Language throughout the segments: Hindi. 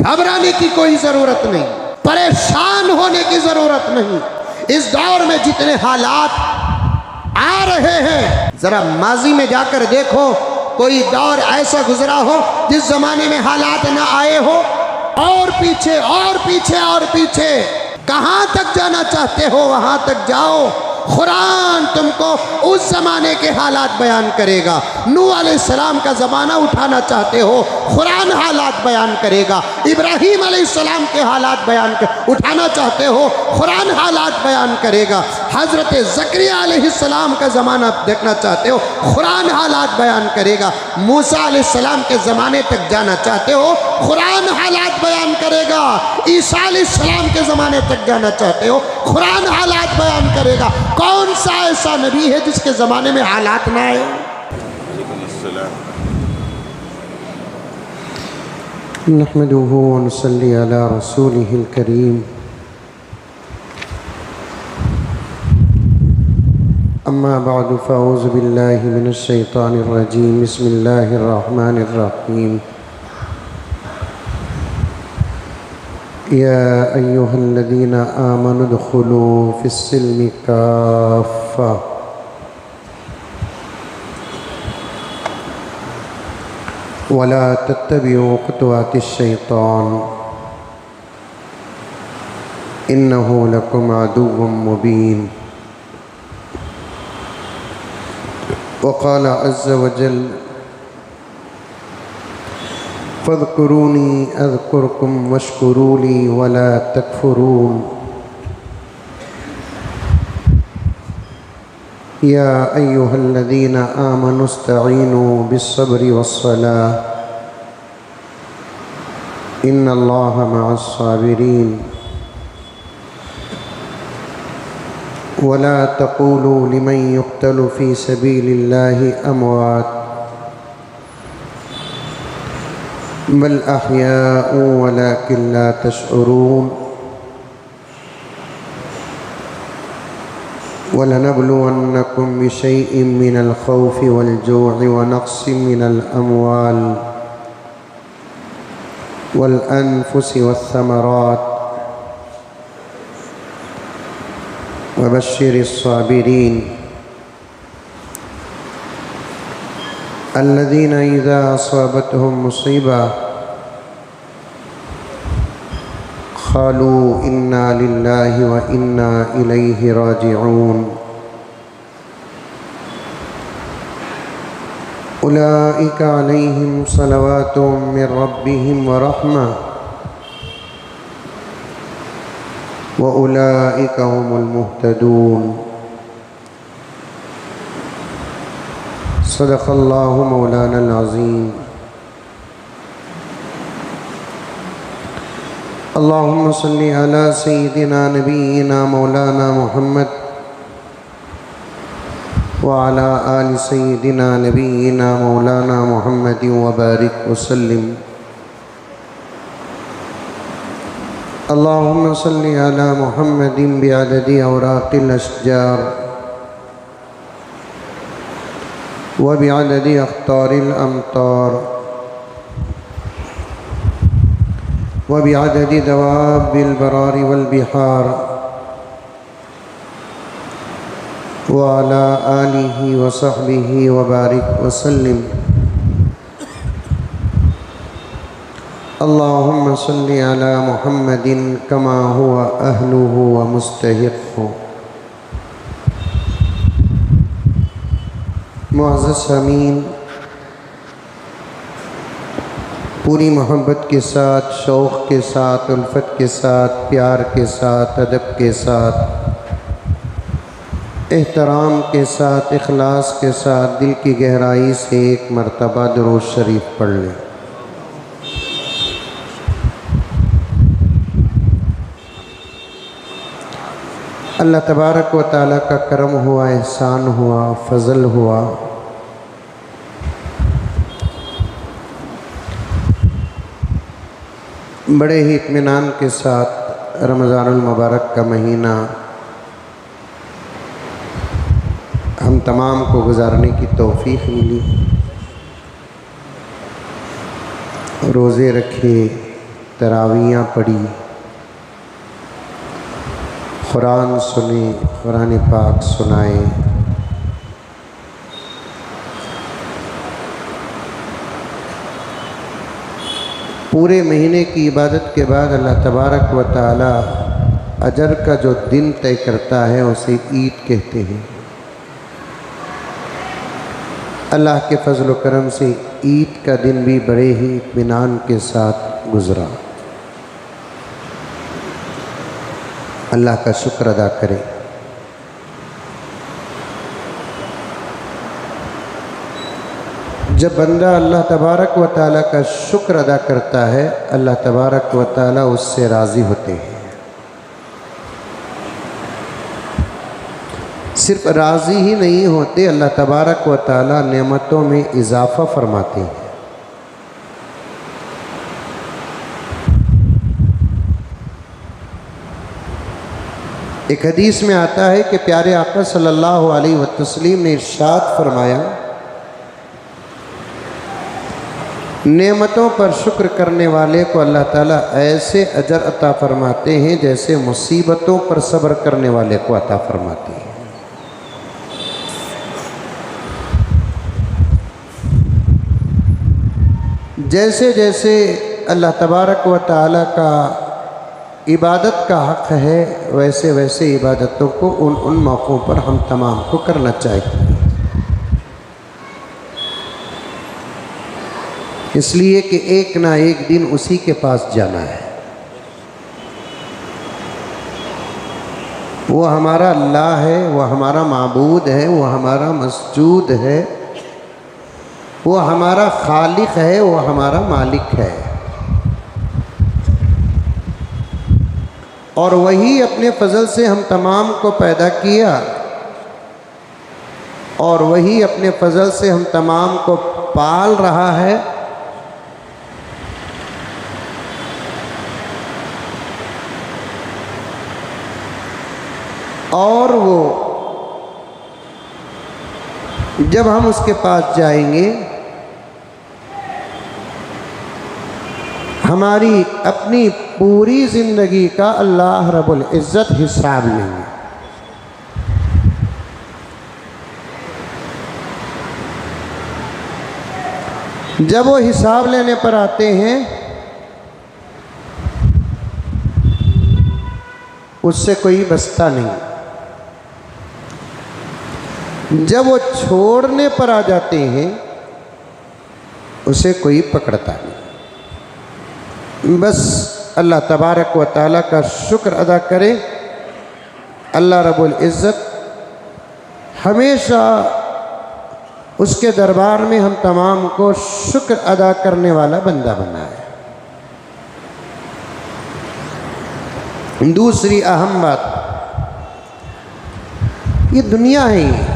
घबराने की कोई ज़रूरत नहीं, परेशान होने की ज़रूरत नहीं। इस दौर में जितने हालात आ रहे हैं, ज़रा माजी में जाकर देखो, कोई दौर ऐसा गुजरा हो जिस ज़माने में हालात ना आए हो। और पीछे और पीछे और पीछे, कहाँ तक जाना चाहते हो वहाँ तक जाओ। कुरान तुमको उस ज़माने के हालात बयान करेगा। नूह अलैहिस्सलाम का ज़माना उठाना चाहते हो, कुरान हालात बयान करेगा। इब्राहीम अलैहिस्सलाम के हालात उठाना चाहते हो, कुरान हालात बयान करेगा। हज़रत ज़करिया अलैहिस्सलाम का ज़माना देखना चाहते हो, कुरान हालात बयान करेगा। मूसा अलैहिस्सलाम के ज़माने तक जाना चाहते हो, कुरान हालात बयान करेगा। ईसा अलैहिस्सलाम के ज़माने तक जाना चाहते हो, कुरान हालात बयान करेगा। कौन सा ऐसा नबी है जिसके ज़माने में हालात ना आए? नहमदुहु व नसल्ली अला रसूलिहिल करीम। अम्मा बअदु फ़अऊज़ु बिल्लाहि मिनश शैतानिर रजीम। बिस्मिल्लाहिर रहमानिर रहीम। या अय्युहल्लज़ीना आमनु उदख़ुलू फ़िस्सिल्मि काफ़्फ़ा वला तत्तबिऊ ख़ुतवातिश शैतान इन्नहु लकुम अदुव्वुम मुबीन। वक़ाल अज़्ज़ व जल्ल फ़ज़्कुरूनी अज़्कुरकुम वश्कुरूली वला तकफ़ुरून। या अय्युहल्लज़ीना आमनु इस्तईनू बिस्सब्रि वस्सलाह इन्नल्लाहा मअस्साबिरीन। वला तक़ूलू लिमन युक़्तलु फ़ी सबीलिल्लाहि अमवात बल अहयाउ वलाकिन ला तशउरून। वलनब्लुवन्नकुम बिशैइन मिनल खौफ़ि वल जू'i व नक़्सिन मिनल अमवाल वल अनफुसि वस्समरात वबश्शिरिस साबिरीन अल्लज़ीना इज़ा असाबतहुम मुसीबा क़ालू इन्ना लिल्लाहि व इन्ना इलैहि राजिऊन। उलाइका अलैहिम सलवातुम मिर रब्बिहिम व रहमा व उलाइका हुमुल मुहतदून। सदक़ल्लाहु मौलानल अज़ीम। अल्लाहुम्मा सल्लि अला सय्यिदिना नबिय्यिना मौलाना मुहम्मद व अला आलि सय्यिदिना नबिय्यिना मौलाना मुहम्मद व बारिक वसल्लिम। अल्लाहुम्मा सल्लि अला मुहम्मदिन बिअददि औराक़िल अशजार व बिअददि अख़्तारिल अमतार व बिअददि दवाबिल बरारि वल बिहार व अला आलिहि व सहबिहि व बारिक वसल्लिम। अल्लाहुम्मा सल्लि अला मुहम्मदिन कमा हुवा अहलुहु व मुस्तहिक़्क़ुहु। मुअज़्ज़ज़ सामीन, पूरी मोहब्बत के साथ, शौक़ के साथ, उल्फत के साथ, प्यार के साथ, अदब के साथ, एहतराम के साथ, इखलास के साथ दिल की गहराई से एक मरतबा दुरूद शरीफ पढ़ लें। अल्लाह तबारक व तआला का करम हुआ, एहसान हुआ, फ़ज़ल हुआ। बड़े ही इत्मीनान के साथ रमज़ानुल मुबारक का महीना हम तमाम को गुजारने की तौफ़ीक़ मिली। रोज़े रखे, तरावियाँ पढ़ी, कुरान सुने, कुरान पाक सुनाए। पूरे महीने की इबादत के बाद अल्लाह तबारक व तआला अजर का जो दिन तय करता है उसे ईद कहते हैं। अल्लाह के फजल व करम से ईद का दिन भी बड़े ही इत्मीनान के साथ गुज़रा। अल्लाह का शुक्र अदा करें। जब बंदा अल्लाह तबारक व तआला का शुक्र अदा करता है, अल्लाह तबारक व तआला उससे राज़ी होते हैं। सिर्फ राज़ी ही नहीं होते, अल्लाह तबारक व तआला नेमतों में इजाफ़ा फरमाते हैं। एक हदीस में आता है कि प्यारे आका सल्लल्लाहु अलैहि वसल्लम ने इरशाद फरमाया, नेमतों पर शुक्र करने वाले को अल्लाह ताला ऐसे अजर अता फरमाते हैं जैसे मुसीबतों पर सब्र करने वाले को अता फरमाते हैं। जैसे जैसे अल्लाह तबारक व तआला का इबादत का हक़ है, वैसे वैसे इबादतों को उन मौक़ों पर हम तमाम को करना चाहिए। इसलिए कि एक ना एक दिन उसी के पास जाना है। वो हमारा अल्लाह है, वो हमारा माबूद है, वो हमारा मसजूद है, वो हमारा खालिक है, वो हमारा मालिक है। और वही अपने फजल से हम तमाम को पैदा किया और वही अपने फजल से हम तमाम को पाल रहा है। और वो जब हम उसके पास जाएंगे, हमारी अपनी पूरी ज़िंदगी का अल्लाह रब्बुल इज़्ज़त हिसाब लेंगे। जब वो हिसाब लेने पर आते हैं, उससे कोई बचता नहीं। जब वो छोड़ने पर आ जाते हैं, उसे कोई पकड़ता नहीं। बस अल्लाह तबारक व तआला का शुक्र अदा करें। अल्लाह रब्बुल इज़्ज़त हमेशा उसके दरबार में हम तमाम को शुक्र अदा करने वाला बंदा बनाए। दूसरी अहम बात, ये दुनिया है।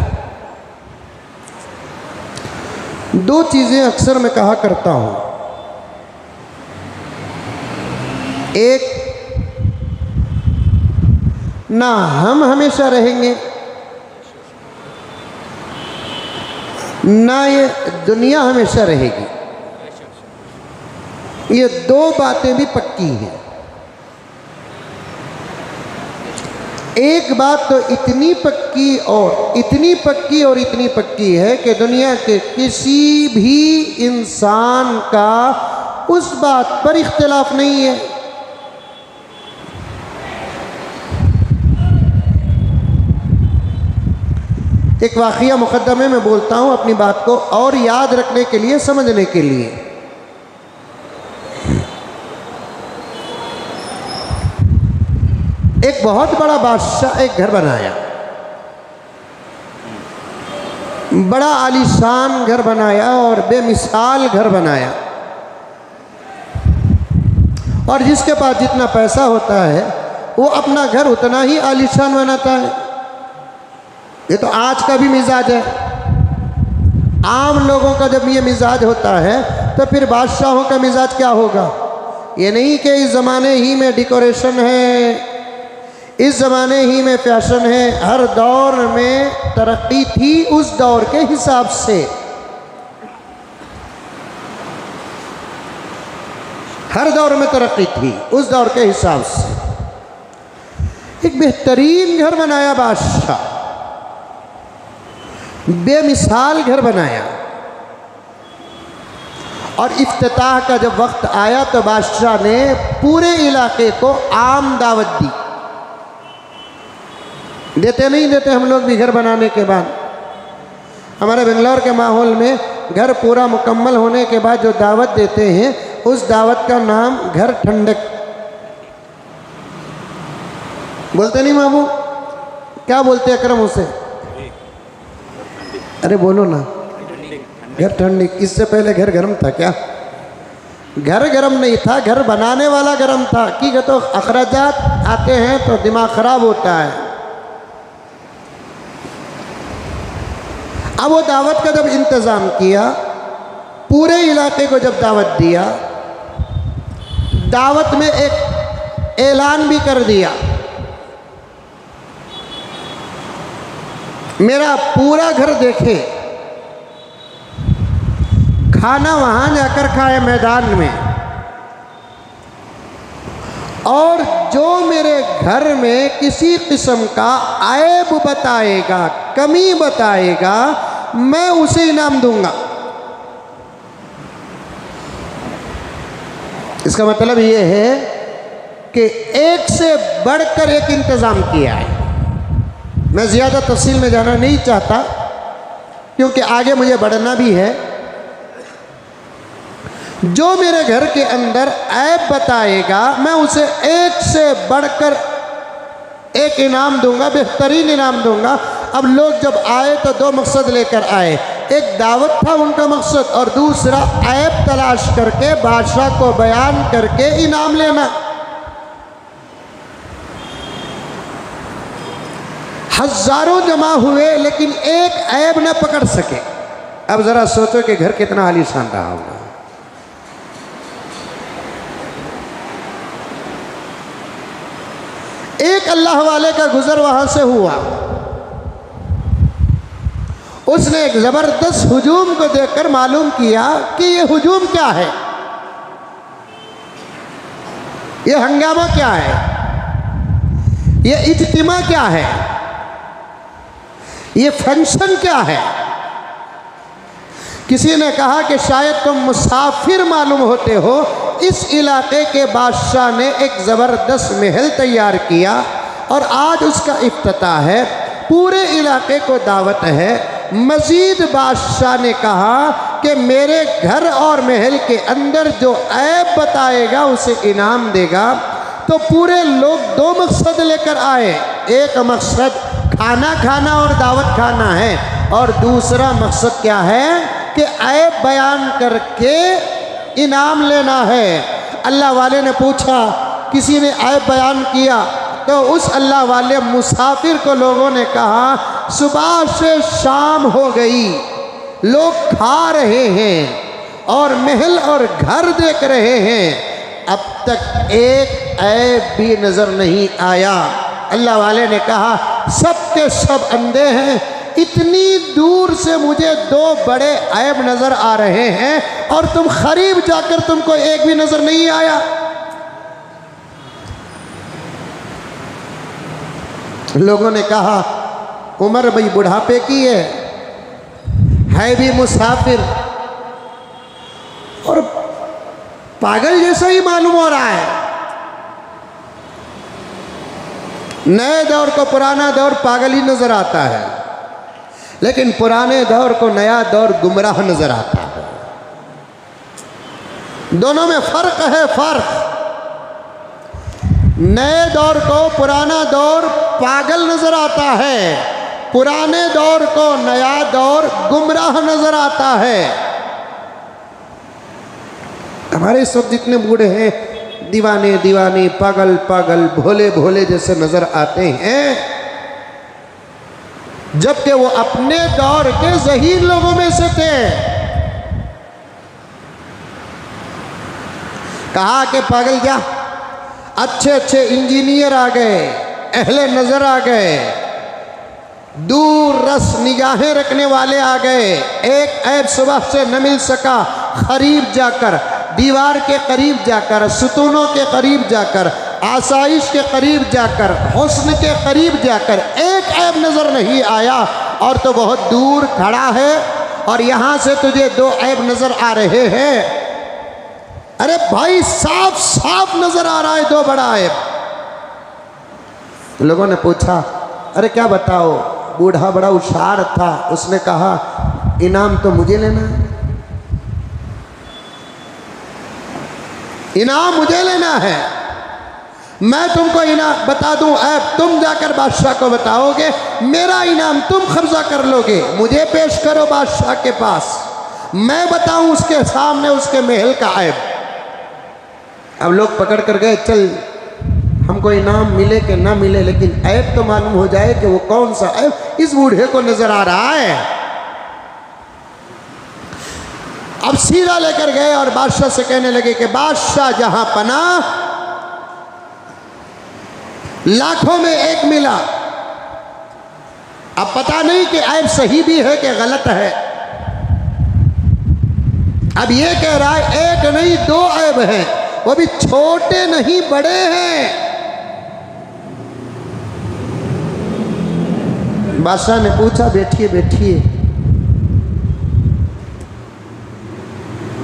दो चीज़ें अक्सर मैं कहा करता हूँ। एक, ना हम हमेशा रहेंगे, ना ये दुनिया हमेशा रहेगी। ये दो बातें भी पक्की हैं। एक बात तो इतनी पक्की और इतनी पक्की और इतनी पक्की है कि दुनिया के किसी भी इंसान का उस बात पर इख्तिलाफ नहीं है। एक वाक़िया मुक़द्दमे में बोलता हूँ अपनी बात को और याद रखने के लिए, समझने के लिए। एक बहुत बड़ा बादशाह एक घर बनाया, बड़ा आलीशान घर बनाया और बेमिसाल घर बनाया। और जिसके पास जितना पैसा होता है वो अपना घर उतना ही आलीशान बनाता है। ये तो आज का भी मिजाज है। आम लोगों का जब ये मिजाज होता है तो फिर बादशाहों का मिजाज क्या होगा। ये नहीं कि इस ज़माने ही में डेकोरेशन है, इस ज़माने ही में फैशन है। हर दौर में तरक्की थी उस दौर के हिसाब से। हर दौर में तरक्की थी उस दौर के हिसाब से। एक बेहतरीन घर बनाया बादशाह, बेमिसाल घर बनाया। और इफ्तिताह का जब वक्त आया तो बादशाह ने पूरे इलाके को आम दावत दी। देते नहीं देते हम लोग भी घर बनाने के बाद। हमारे बेंगलोर के माहौल में घर पूरा मुकम्मल होने के बाद जो दावत देते हैं उस दावत का नाम घर ठंडक। बोलते नहीं मामू? क्या बोलते अकरम उसे? अरे बोलो ना। घर ठंडक। इससे पहले घर गर्म था क्या? घर गर्म नहीं था, घर बनाने वाला गर्म था। कि तो अखराजात आते हैं तो दिमाग खराब होता है। अब वो दावत का जब इंतज़ाम किया, पूरे इलाके को जब दावत दिया, दावत में एक ऐलान भी कर दिया, मेरा पूरा घर देखे, खाना वहाँ जाकर खाए मैदान में, और जो मेरे घर में किसी किस्म का ऐब बताएगा, कमी बताएगा, मैं उसे इनाम दूंगा। इसका मतलब ये है कि एक से बढ़कर एक इंतज़ाम किया है। मैं ज़्यादा तफसील में जाना नहीं चाहता क्योंकि आगे मुझे बढ़ना भी है। जो मेरे घर के अंदर ऐब बताएगा मैं उसे एक से बढ़कर एक इनाम दूंगा, बेहतरीन इनाम दूंगा। अब लोग जब आए तो दो मकसद लेकर आए, एक दावत था उनका मकसद और दूसरा ऐब तलाश करके बादशाह को बयान करके इनाम लेना। हजारों जमा हुए लेकिन एक ऐब न पकड़ सके। अब जरा सोचो कि घर कितना आलीशान रहा होगा। एक अल्लाह वाले का गुजर वहां से हुआ, उसने एक जबरदस्त हुजूम को देखकर मालूम किया कि ये हुजूम क्या है, ये हंगामा क्या है, ये इज्तिमा क्या है, ये फंक्शन क्या है। किसी ने कहा कि शायद तुम मुसाफिर मालूम होते हो। इस इलाके के बादशाह ने एक ज़बरदस्त महल तैयार किया और आज उसका इफ्तिताह है, पूरे इलाके को दावत है। मज़ीद बादशाह ने कहा कि मेरे घर और महल के अंदर जो ऐब बताएगा उसे इनाम देगा। तो पूरे लोग दो मकसद लेकर आए, एक मकसद खाना खाना और दावत खाना है, और दूसरा मकसद क्या है कि ऐब बयान करके इनाम लेना है। अल्लाह वाले ने पूछा, किसी ने ऐब बयान किया तो उस अल्लाह वाले मुसाफिर को लोगों ने कहा सुबह से शाम हो गई, लोग खा रहे हैं और महल और घर देख रहे हैं, अब तक एक ऐब भी नज़र नहीं आया। अल्लाह वाले ने कहा सब के सब अंधे हैं, इतनी दूर से मुझे दो बड़े ऐब नज़र आ रहे हैं और तुम करीब जाकर तुमको एक भी नज़र नहीं आया। लोगों ने कहा उमर भाई बुढ़ापे की है भी मुसाफिर और पागल जैसा ही मालूम हो रहा है। नए दौर को पुराना दौर पागल ही नजर आता है, लेकिन पुराने दौर को नया दौर गुमराह नजर आता है। दोनों में फर्क है, फर्क। नए दौर को पुराना दौर पागल नजर आता है, पुराने दौर को नया दौर गुमराह नजर आता है। हमारे सब जितने बूढ़े हैं दीवाने दीवाने, पागल पागल, भोले भोले जैसे नजर आते हैं, जबकि वो अपने दौर के ज़हीन लोगों में से थे। कहा कि पागल क्या, अच्छे अच्छे इंजीनियर आ गए, अहले नज़र आ गए, दूर रस निगाहें रखने वाले आ गए, एक ऐब सुबह से न मिल सका, करीब जाकर दीवार के करीब जाकर, सुतूनों के करीब जाकर, आसाइश के करीब जाकर, हुस्न के करीब जाकर एक ऐब नजर नहीं आया, और तो बहुत दूर खड़ा है और यहां से तुझे दो ऐब नजर आ रहे हैं। अरे भाई साफ साफ नजर आ रहा है दो बड़ा ऐब। तो लोगों ने पूछा अरे क्या बताओ, बूढ़ा बड़ा होशियार था, उसने कहा इनाम तो मुझे लेना है, इनाम मुझे लेना है, मैं तुमको इनाम बता दूं ऐब, तुम जाकर बादशाह को बताओगे, मेरा इनाम तुम कब्जा कर लोगे, मुझे पेश करो बादशाह के पास, मैं बताऊं उसके सामने उसके महल का ऐब। अब लोग पकड़ कर गए, चल हमको इनाम मिले कि ना मिले, लेकिन ऐब तो मालूम हो जाए कि वो कौन सा ऐब इस बूढ़े को नजर आ रहा है। अब सीधा लेकर गए और बादशाह से कहने लगे कि बादशाह जहां पना लाखों में एक मिला, अब पता नहीं कि ऐब सही भी है कि गलत है। अब ये कह रहा है एक नहीं दो ऐब हैं, वो भी छोटे नहीं बड़े हैं। बादशाह ने पूछा बैठिए बैठिए,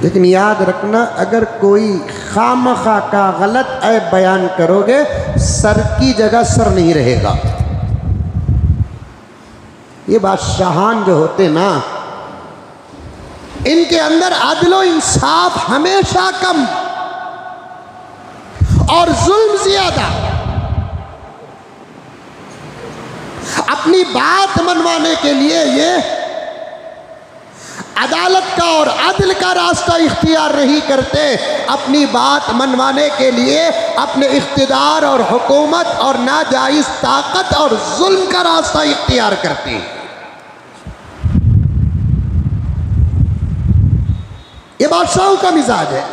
लेकिन याद रखना अगर कोई खामखा का गलत ऐब बयान करोगे सर की जगह सर नहीं रहेगा। ये बादशाहान जो होते ना, इनके अंदर अदलो इंसाफ हमेशा कम और जुल्म ज्यादा। अपनी बात मनवाने के लिए ये अदालत का और अदल का रास्ता इख्तियार नहीं करते, अपनी बात मनवाने के लिए अपने इख्तिदार और हुकूमत और नाजायज ताकत और जुल्म का रास्ता इख्तियार करते हैं। ये बादशाहों का मिजाज है।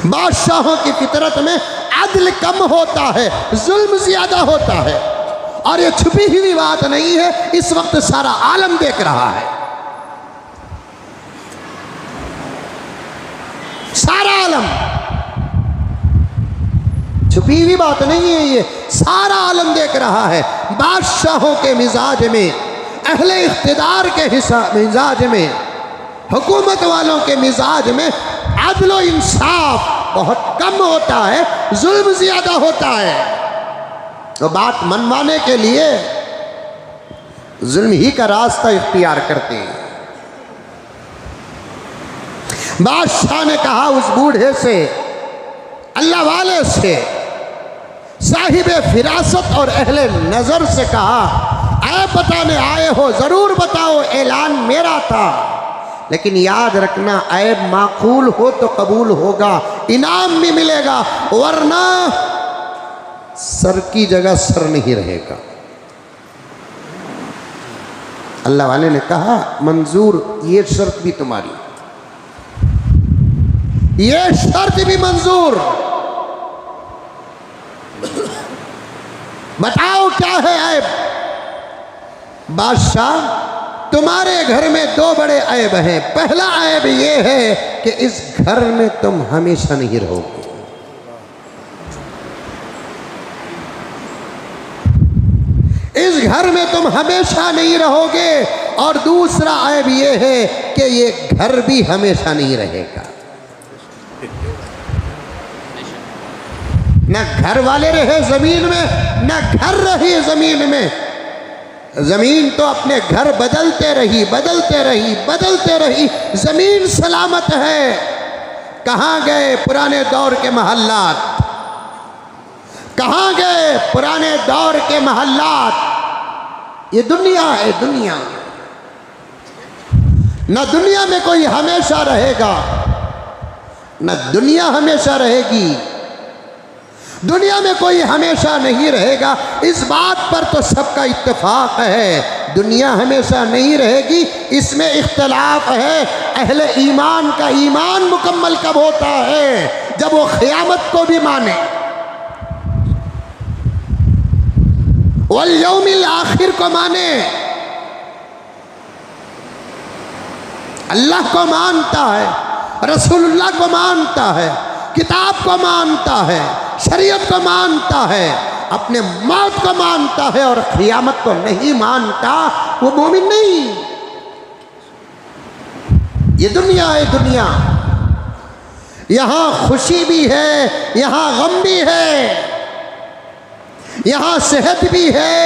बादशाहों की फितरत में अदल कम होता है, जुल्म ज्यादा होता है, और ये छुपी हुई बात नहीं है, इस वक्त सारा आलम देख रहा है, सारा आलम, छुपी हुई बात नहीं है, ये सारा आलम देख रहा है। बादशाहों के मिजाज में, अहले इख्तिदार के मिजाज में, हुकूमत वालों के मिजाज में अदलो इंसाफ बहुत कम होता है, जुल्म ज्यादा होता है। तो बात मनवाने के लिए जुल्म ही का रास्ता इख्तियार करते हैं। बादशाह ने कहा उस बूढ़े से, अल्लाह वाले से, साहिब फिरासत और अहले नजर से कहा, ऐब बताने आए हो जरूर बताओ, ऐलान मेरा था, लेकिन याद रखना ऐब माकूल हो तो कबूल होगा, इनाम भी मिलेगा, वरना सर की जगह सर नहीं रहेगा। अल्लाह वाले ने कहा मंजूर, ये शर्त भी तुम्हारी, ये शर्त भी मंजूर, बताओ क्या है ऐब। बादशाह तुम्हारे घर में दो बड़े ऐब हैं। पहला ऐब ये है कि इस घर में तुम हमेशा नहीं रहोगे, इस घर में तुम हमेशा नहीं रहोगे, और दूसरा ऐब ये है कि ये घर भी हमेशा नहीं रहेगा। न घर वाले रहे जमीन में, न घर रहे जमीन में। जमीन तो अपने घर बदलते रही बदलते रही बदलते रही, जमीन सलामत है। कहाँ गए पुराने दौर के महल्लात, कहाँ गए पुराने दौर के महल्लात। ये दुनिया है, दुनिया। न दुनिया में कोई हमेशा रहेगा, न दुनिया हमेशा रहेगी। दुनिया में कोई हमेशा नहीं रहेगा, इस बात पर तो सबका इत्तेफाक है। दुनिया हमेशा नहीं रहेगी, इसमें इख्तलाफ है। अहले ईमान का ईमान मुकम्मल कब होता है? जब वो क़यामत को भी माने, वल यौमिल आखिर को माने। अल्लाह को मानता है, रसूलुल्लाह को मानता है, किताब को मानता है, शरीयत को मानता है, अपने मौत को मानता है और क़ियामत को नहीं मानता, वो मोमिन नहीं। ये दुनिया है दुनिया, यहाँ खुशी भी है, यहाँ गम भी है, यहाँ सेहत भी है,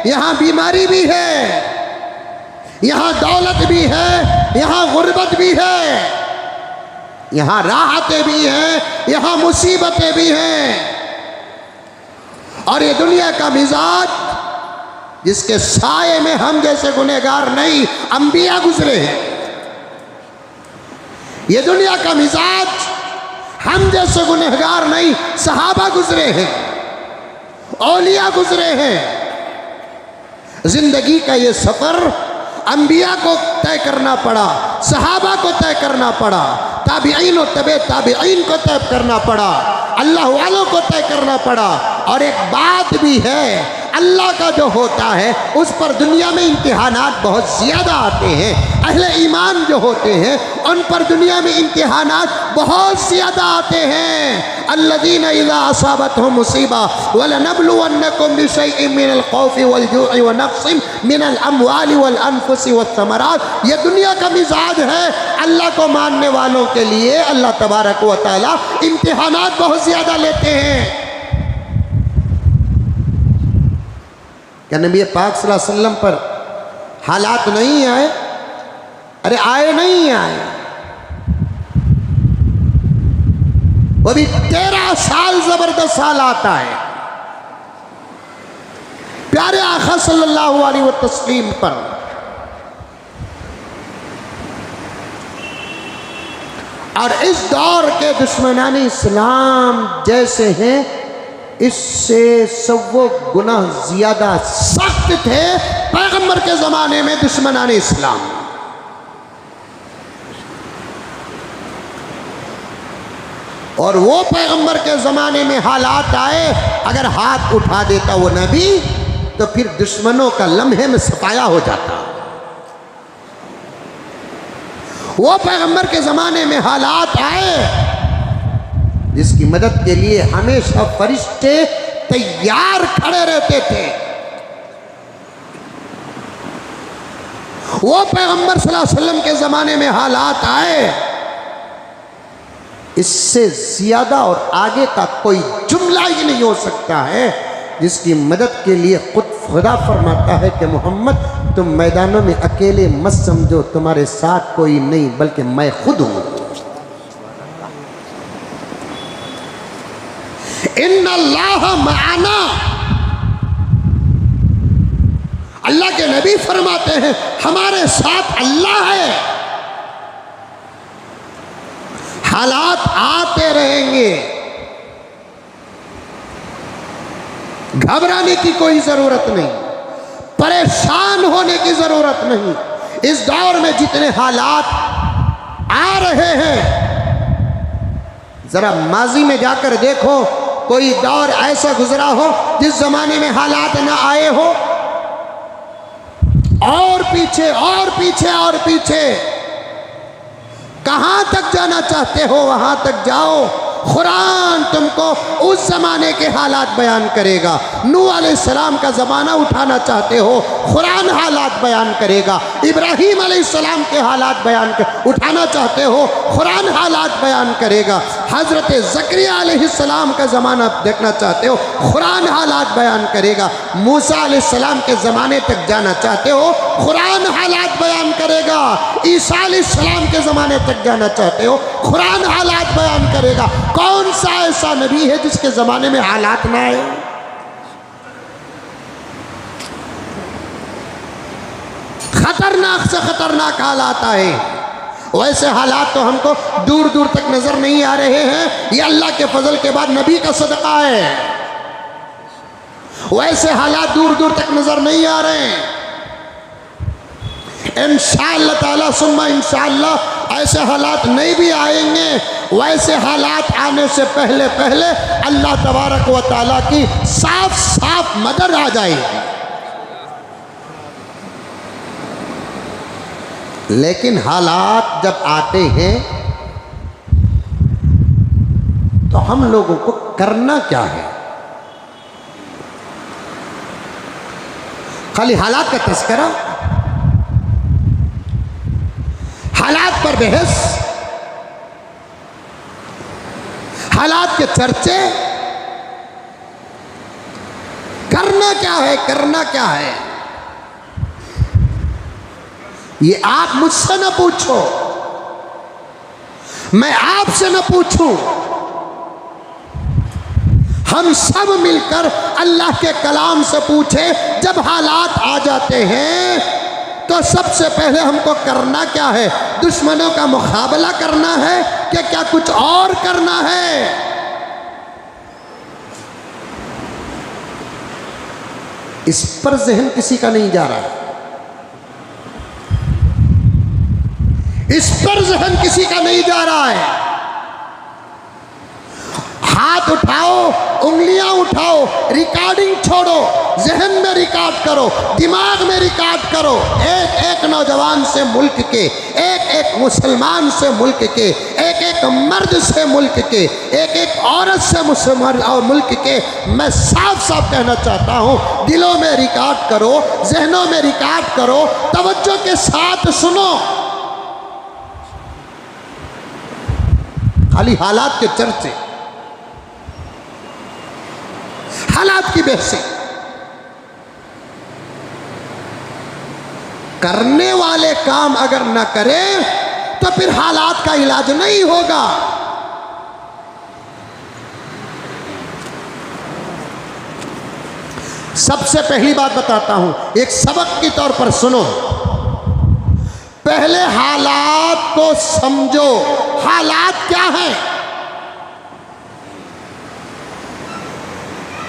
यहाँ बीमारी भी है, यहाँ दौलत भी है, यहाँ गुर्बत भी है, यहाँ राहतें भी हैं, यहाँ मुसीबतें भी हैं। और ये दुनिया का मिजाज जिसके साये में हम जैसे गुनहगार नहीं अंबिया गुजरे हैं, ये दुनिया का मिजाज हम जैसे गुनहगार नहीं सहाबा गुजरे हैं, औलिया गुजरे हैं। जिंदगी का ये सफर अंबिया को तय करना पड़ा, सहाबा को तय करना पड़ा, ताबिईन और तबे ताबिईन को तय करना पड़ा, अल्लाह वालों को तय करना पड़ा। और एक बात भी है, अल्लाह का जो होता है उस पर दुनिया में इम्तिहानात बहुत ज़्यादा आते हैं। अहले ईमान जो होते हैं उन पर दुनिया में इम्तिहानात बहुत ज़्यादा आते हैं। अल्लज़ीना इज़ा असाबतहुम मुसीबा वलनब्लुवन्नकुम बिशैइन मिनल खौफि वल-जू'i व नक़्सिन मिनल अम्वालि वल अनफुसि वत-थमरात। ये दुनिया का मिजाज है। अल्लाह को मानने वालों के लिए अल्लाह तबारक व तआला इम्तिहानात बहुत ज़्यादा लेते हैं। क्या नबी पाक सल्लल्लाहु अलैहि वसल्लम पर हालात नहीं आए? अरे आए नहीं आए, वो भी 13 साल जबरदस्त हालात आए प्यारे आका सल्लल्लाहु अलैहि वसल्लम पर। और इस दौर के दुश्मनान इस्लाम जैसे हैं, इससे सवो गुना ज्यादा सख्त थे पैगंबर के जमाने में दुश्मनान इस्लाम। और वो पैगंबर के ज़माने में हालात आए, अगर हाथ उठा देता वो नबी तो फिर दुश्मनों का लम्हे में सफाया हो जाता। वो पैगंबर के ज़माने में हालात आए जिसकी मदद के लिए हमेशा फरिश्ते तैयार खड़े रहते थे। वो पैगंबर सल्लल्लाहु अलैहि वसल्लम के ज़माने में हालात आए, इससे ज़्यादा और आगे का कोई जुमला ही नहीं हो सकता है, जिसकी मदद के लिए खुद खुदा फरमाता है कि मोहम्मद तुम मैदानों में अकेले मत समझो, तुम्हारे साथ कोई नहीं बल्कि मैं खुद हूँ। इन्नल्लाह मआना, अल्लाह के नबी फरमाते हैं हमारे साथ अल्लाह है। हालात आते रहेंगे, घबराने की कोई जरूरत नहीं, परेशान होने की जरूरत नहीं। इस दौर में जितने हालात आ रहे हैं, जरा माजी में जाकर देखो, कोई दौर ऐसा गुजरा हो जिस जमाने में हालात ना आए हो। और पीछे और पीछे और पीछे, कहां तक जाना चाहते हो वहां तक जाओ। कुरान तुमको उस जमाने के हालात बयान करेगा। नूह अलैहिस्सलाम का ज़माना उठाना चाहते हो, कुरान हालात बयान करेगा। इब्राहीम अलैहिस्सलाम के हालात उठाना चाहते हो, कुरान हालात बयान करेगा। हज़रत ज़करिया अलैहिस्सलाम का ज़माना देखना चाहते हो, कुरान हालात बयान करेगा। मूसा अलैहिस्सलाम के ज़माने तक जाना चाहते हो, कुरान हालात बयान करेगा। ईसा अलैहिस्सलाम के ज़माने तक जाना चाहते हो, कुरान हालात बयान करेगा। कौन सा ऐसा नबी है जिसके ज़माने में हालात ना आए? खतरनाक से खतरनाक हालात आए। वैसे हालात तो हमको दूर दूर तक नजर नहीं आ रहे हैं, ये अल्लाह के फजल के बाद नबी का सदका है। वैसे हालात दूर दूर तक नजर नहीं आ रहे हैं। इंशाअल्लाह ताला सुम्मा इंशाअल्लाह ऐसे हालात नहीं भी आएंगे। वैसे हालात आने से पहले पहले अल्लाह तबारक व तआला की साफ साफ मदद आ जाएगी। लेकिन हालात जब आते हैं तो हम लोगों को करना क्या है? खाली हालात का तस्करा, हालात पर बहस, हालात के चर्चे। करना क्या है? करना क्या है? ये आप मुझसे न पूछो, मैं आपसे न पूछूं, हम सब मिलकर अल्लाह के कलाम से पूछे। जब हालात आ जाते हैं तो सबसे पहले हमको करना क्या है? दुश्मनों का मुकाबला करना है कि क्या कुछ और करना है? इस पर जहन किसी का नहीं जा रहा, इस पर जहन किसी का नहीं जा रहा है। हाथ उठाओ, उंगलियां उठाओ, रिकॉर्डिंग छोड़ो, जहन में रिकॉर्ड करो, दिमाग में रिकॉर्ड करो। एक एक नौजवान से मुल्क के, एक एक मुसलमान से मुल्क के, एक एक मर्द से मुल्क के, एक एक औरत से मुसलमान और मुल्क के, मैं साफ साफ कहना चाहता हूँ, दिलों में रिकॉर्ड करो, जहनों में रिकॉर्ड करो, तवज्जो के साथ सुनो। खाली हालात के चर्चे, हालात की बहसें, करने वाले काम अगर न करें तो फिर हालात का इलाज नहीं होगा। सबसे पहली बात बताता हूं, एक सबक के तौर पर सुनो। पहले हालात को समझो। हालात क्या है?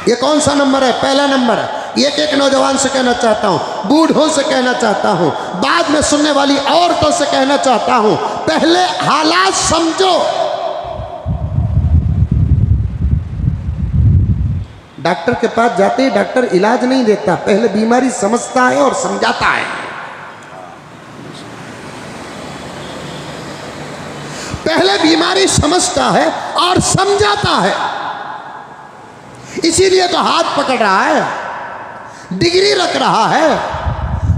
ये कौन सा नंबर है? पहला नंबर है। एक एक नौजवान से कहना चाहता हूं, बूढ़ों से कहना चाहता हूं, बाद में सुनने वाली औरतों से कहना चाहता हूं, पहले हालात समझो। डॉक्टर के पास जाते ही डॉक्टर इलाज नहीं देता, पहले बीमारी समझता है और समझाता है। पहले बीमारी समझता है और समझाता है। इसीलिए तो हाथ पकड़ रहा है, डिग्री रख रहा है,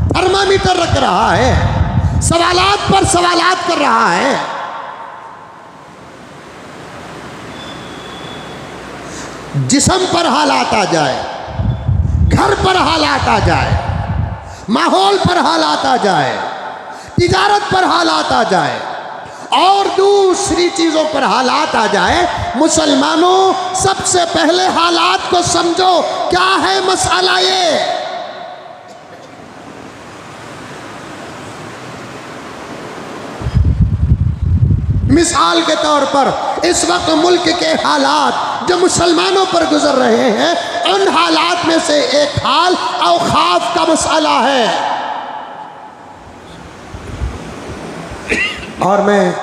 थर्मामीटर रख रहा है, सवालात पर सवालात कर रहा है। जिस्म पर हालात आ जाए, घर पर हालात आ जाए, माहौल पर हालात आ जाए, तिजारत पर हालात आ जाए और दूसरी चीजों पर हालात आ जाए, मुसलमानों सबसे पहले हालात को समझो। क्या है मसला? ये मिसाल के तौर पर इस वक्त मुल्क के हालात जो मुसलमानों पर गुजर रहे हैं, उन हालात में से एक हाल औखाफ का मसला है। और मैं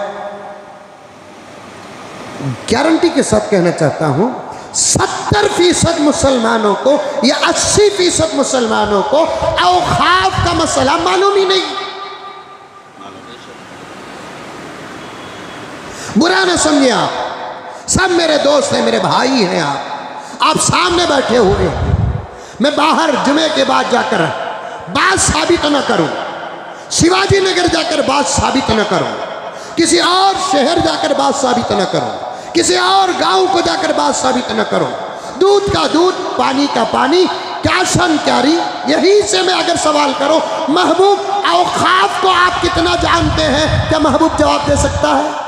गारंटी के साथ कहना चाहता हूं, 70% मुसलमानों को या 80% मुसलमानों को औखाफ का मसला मालूम ही नहीं। बुरा ना समझिए आप, सब मेरे दोस्त हैं, मेरे भाई हैं। आप सामने बैठे हुए हैं। मैं बाहर जुमे के बाद जाकर बात साबित न करूं, शिवाजी नगर जाकर बात साबित न करूं, किसी और शहर जाकर बात साबित न करूं, किसी और गांव को जाकर बात साबित न करूं। दूध का दूध, पानी का पानी, क्या शन क्यारी, यहीं से मैं अगर सवाल करूं, महबूब औखाफ को आप कितना जानते हैं? क्या महबूब जवाब दे सकता है?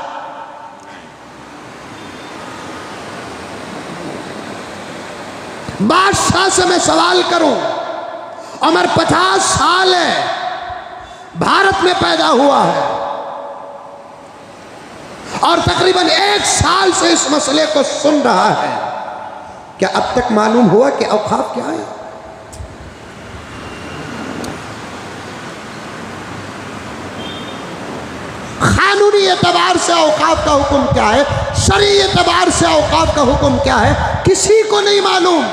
बादशाह से मैं सवाल करूं, उम्र 50 साल है, भारत में पैदा हुआ है और तकरीबन 1 साल से इस मसले को सुन रहा है। क्या अब तक मालूम हुआ कि औखाफ क्या है? कानूनी एतबार से औकाफ का हुक्म क्या है, शरई एतबार से औकाफ का हुक्म क्या है, किसी को नहीं मालूम।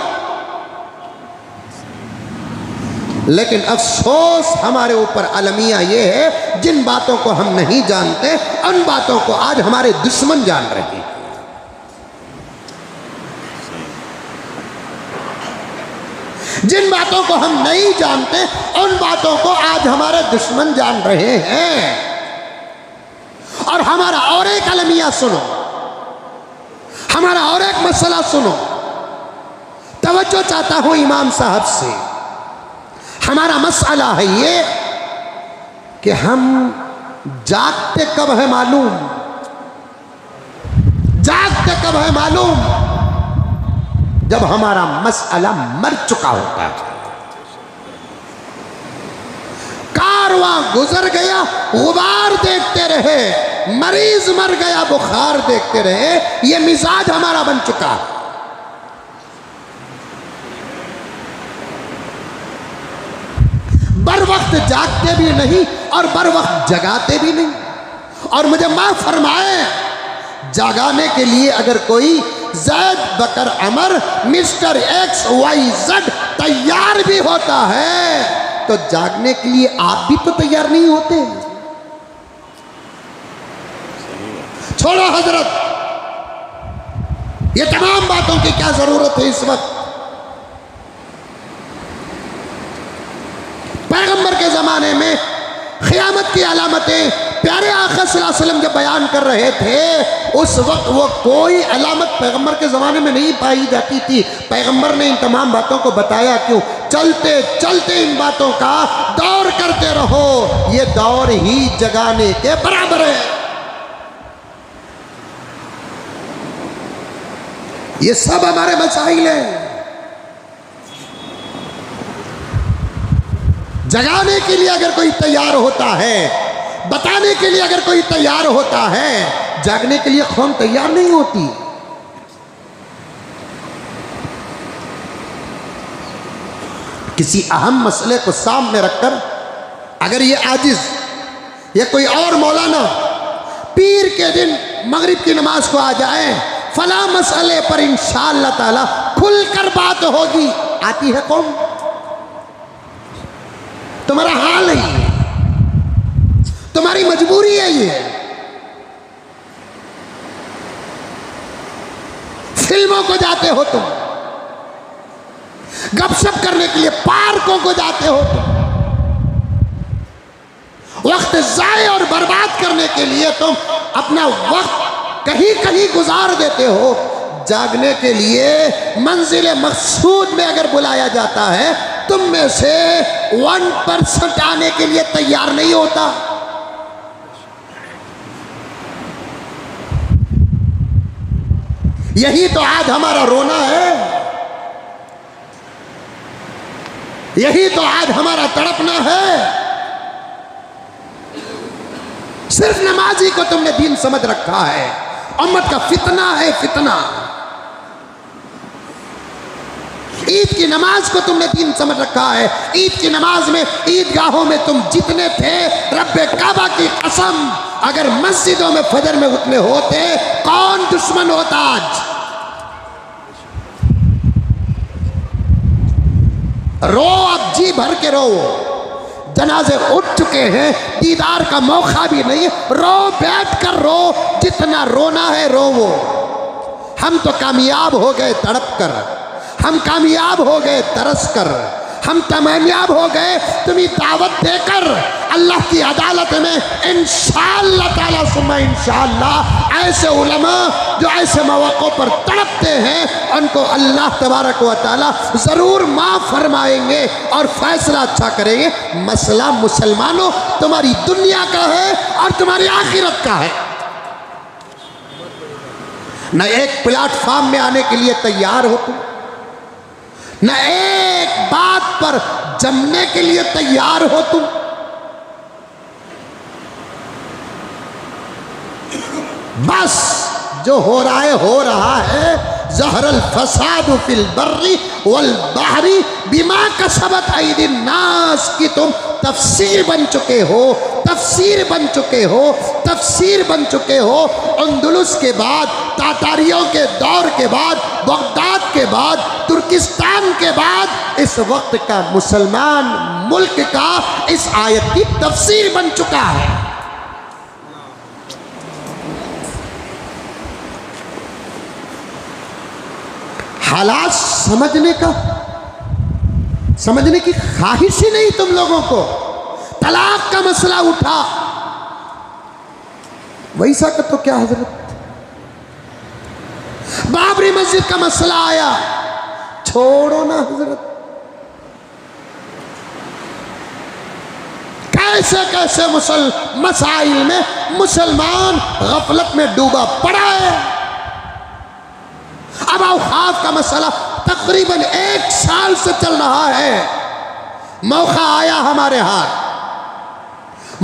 लेकिन अफसोस हमारे ऊपर अलमिया ये है, जिन बातों को हम नहीं जानते उन बातों को आज हमारे दुश्मन जान रहे हैं। जिन बातों को हम नहीं जानते उन बातों को आज हमारे दुश्मन जान रहे हैं। और हमारा और एक अलमिया सुनो, हमारा और एक मसला सुनो। तवज्जो चाहता हूं इमाम साहब से। हमारा मसला है ये कि हम जागते कब है मालूम? जागते कब है मालूम? जब हमारा मसला मर चुका होता है। कारवां गुजर गया, गुबार देखते रहे, मरीज मर गया, बुखार देखते रहे, ये मिजाज हमारा बन चुका है। बर वक्त जागते भी नहीं और बर वक्त जगाते भी नहीं। और मुझे माफ फरमाए, जगाने के लिए अगर कोई जैद बकर अमर मिस्टर XYZ तैयार भी होता है तो जागने के लिए आप भी तो तैयार नहीं होते। छोड़ो हजरत, ये तमाम बातों की क्या जरूरत है इस वक्त। पैगंबर के ज़माने में क़यामत की अलामतें प्यारे आका सल्लल्लाहु अलैहि वसल्लम जब बयान कर रहे थे, उस वक्त वो कोई अलामत पैगंबर के ज़माने में नहीं पाई जाती थी। पैगंबर ने इन तमाम बातों को बताया क्यों? चलते चलते इन बातों का दौर करते रहो, ये दौर ही जगाने के बराबर है। ये सब हमारे मसाइल हैं। जगाने के लिए अगर कोई तैयार होता है, बताने के लिए अगर कोई तैयार होता है, जागने के लिए कौन तैयार नहीं होती। किसी अहम मसले को सामने रखकर अगर ये आजिज या कोई और मौलाना पीर के दिन मगरिब की नमाज को आ जाए, फला मसले पर इंशाअल्लाह ताला खुलकर बात होगी, आती है कौन? तुम्हारा हाल है ये, तुम्हारी मजबूरी है ये। फिल्मों को जाते हो तुम, गपशप करने के लिए पार्कों को जाते हो तुम, वक्त जाए और बर्बाद करने के लिए तुम अपना वक्त कहीं कहीं गुजार देते हो। जागने के लिए मंजिल मकसूद में अगर बुलाया जाता है, तुम में से 1% आने के लिए तैयार नहीं होता। यही तो आज हमारा रोना है, यही तो आज हमारा तड़पना है। सिर्फ नमाजी को तुमने दीन समझ रखा है, उम्मत का फितना है फितना। ईद की नमाज को तुमने दीन समझ रखा है। ईद की नमाज में ईदगाहों में तुम जितने थे, रब्बे काबा की कसम, अगर मस्जिदों में फजर में उतने होते, कौन दुश्मन होता आज? रो, अब जी भर के रो। जनाजे उठ चुके हैं, दीदार का मौका भी नहीं, रो, बैठ कर रो, जितना रोना है रो। वो हम तो कामयाब हो गए तड़प कर, हम कामयाब हो गए तरस कर, हम कामयाब हो गए तुम्हें दावत देकर अल्लाह की अदालत में इंशाअल्लाह ताला सुम्मा इंशाअल्लाह। ऐसे उलमा जो ऐसे मौक़ों पर तड़पते हैं, उनको अल्लाह तबारक व तआला ज़रूर माफ़ फरमाएंगे और फैसला अच्छा करेंगे। मसला मुसलमानों तुम्हारी दुनिया का है और तुम्हारी आखिरत का है। न एक प्लेटफॉर्म में आने के लिए तैयार हो तुम, न एक बात पर जमने के लिए तैयार हो तुम। बस जो हो रहा है हो रहा है। ज़हरल फसाद फिल बर्री वल बहरी बिमा कसबत ऐदिन नास की तुम तफसीर बन चुके हो, तफसीर बन चुके हो, तफसीर बन चुके हो। अंदलुस के बाद, तातारियों के दौर के बाद, बगदाद के बाद, तुर्किस्तान के बाद इस वक्त का मुसलमान मुल्क का इस आयत की तफसीर बन चुका है। हालात समझने की ख्वाहिश ही नहीं तुम लोगों को। तलाक का मसला उठा, वैसा का तो क्या हजरत, बाबरी मस्जिद का मसला आया, छोड़ो ना हजरत। कैसे कैसे मसाइल में मुसलमान गफलत में डूबा पड़ा है। अब औकाफ का मसला तकरीबन 1 साल से चल रहा है। मौका आया हमारे हाथ,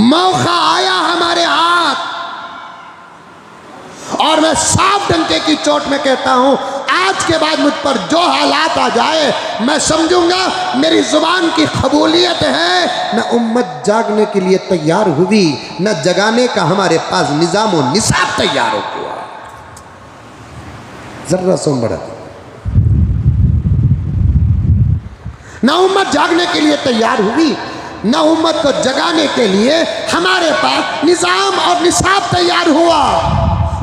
मौका आया हमारे हाथ। और मैं साफ डंके की चोट में कहता हूं, आज के बाद मुझ पर जो हालात आ जाए, मैं समझूंगा मेरी जुबान की कबूलियत है। न उम्मत जागने के लिए तैयार हुई, न जगाने का हमारे पास निजाम और निसाब तैयार हुआ। जरा सुन बड़ा, न उम्मत जागने के लिए तैयार हुई, न उम्मत को जगाने के लिए हमारे पास निजाम और निसाब तैयार हुआ।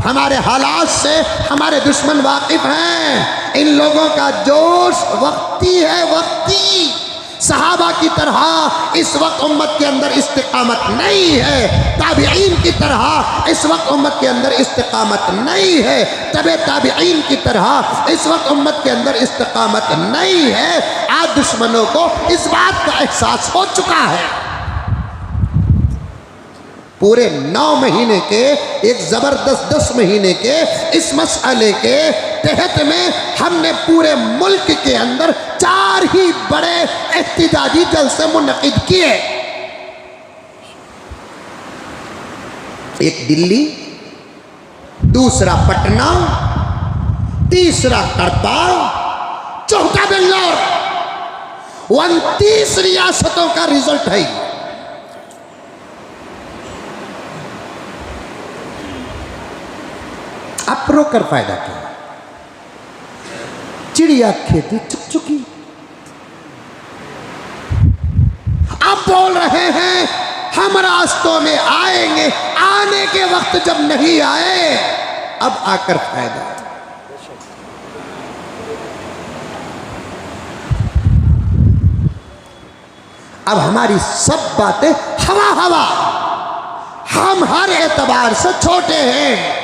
हमारे हालात से हमारे दुश्मन वाकिफ हैं। इन लोगों का जोश वक्ती है, वक्ती। सहाबा की तरह इस वक्त उम्मत के अंदर इस्तिकामत नहीं है, ताबिईन की तरह इस वक्त उम्मत के अंदर इस्तिकामत नहीं है, तबे ताबिईन की तरह इस वक्त उम्मत के अंदर इस्तिकामत नहीं है। आज दुश्मनों को इस बात का एहसास हो चुका है। पूरे 9 महीने के, एक ज़बरदस्त 10 महीने के इस मसले के तहत में हमने पूरे मुल्क के अंदर 4 ही बड़े एहतिजाजी जलसे मुनक़िद किए। एक दिल्ली, दूसरा पटना, तीसरा करताल, चौथा बेंगलोर। 29 रियासतों का रिजल्ट है। अप्रो कर फायदा क्या? चिड़िया खेती चुक चुकी। अब बोल रहे हैं हम रास्तों में आएंगे, आने के वक्त जब नहीं आए, अब आकर फायदा। अब हमारी सब बातें हवा हवा, हम हर एतबार से छोटे हैं।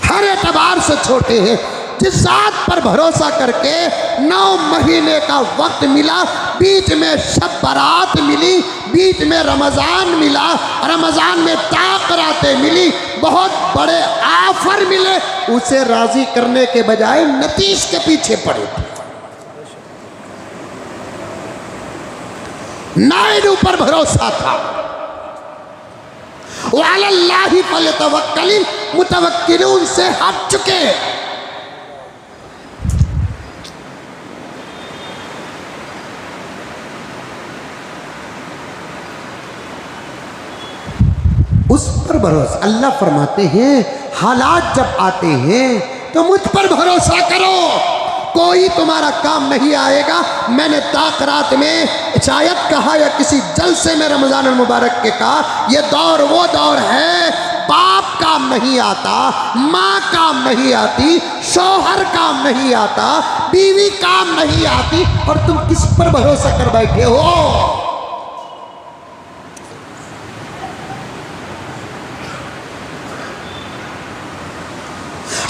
हर एतबार से छोटे हैं। जिस जात पर भरोसा करके 9 महीने का वक्त मिला, बीच में शब बारात मिली, बीच में रमज़ान मिला, रमज़ान में ताक़रातें मिली, बहुत बड़े आफर मिले, उसे राज़ी करने के बजाय नतीज के पीछे पड़े थे। नायडू पर भरोसा था, वअलल्लाहि फल्यतवक्कलिल मुतवक्किलून से हट चुके। उस पर भरोसा। अल्लाह फरमाते हैं हालात जब आते हैं तो मुझ पर भरोसा करो, कोई तुम्हारा काम नहीं आएगा। मैंने ताक़रात में शायद कहा या किसी जलसे में रमज़ान मुबारक के कहा, ये दौर वो दौर है, बाप काम नहीं आता, माँ काम नहीं आती, शौहर काम नहीं आता, बीवी काम नहीं आती, और तुम किस पर भरोसा कर बैठे हो?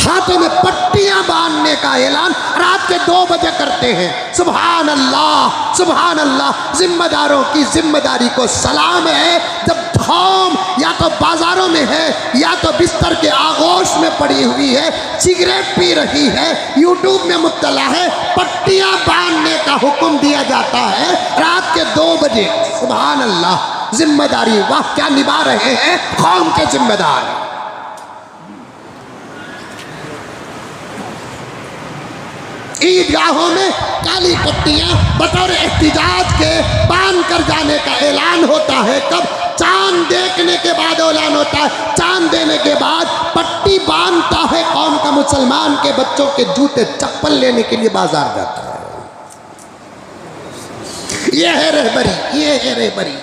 हाथों में पट्टियां बांधने का ऐलान रात के 2 बजे करते हैं। सुभान अल्लाह, सुभान अल्लाह। जिम्मेदारों की जिम्मेदारी को सलाम है। जब धौम या तो बाजारों में है या तो बिस्तर के आगोश में पड़ी हुई है, सिगरेट पी रही है, यूट्यूब में मुब्तला है, पट्टियां बांधने का हुक्म दिया जाता है रात के 2 बजे। सुभान अल्लाह। जिम्मेदारी वाह क्या निभा रहे हैं कौम के जिम्मेदार। ईदगाहों में काली पट्टियां बतौर एहतिजाज के बांध कर जाने का ऐलान होता है। कब? चांद देखने के बाद ऐलान होता है। चांद देने के बाद पट्टी बांधता है कौम का मुसलमान के बच्चों के जूते चप्पल लेने के लिए बाजार जाता है। ये है रहबरी, ये है रहबरी।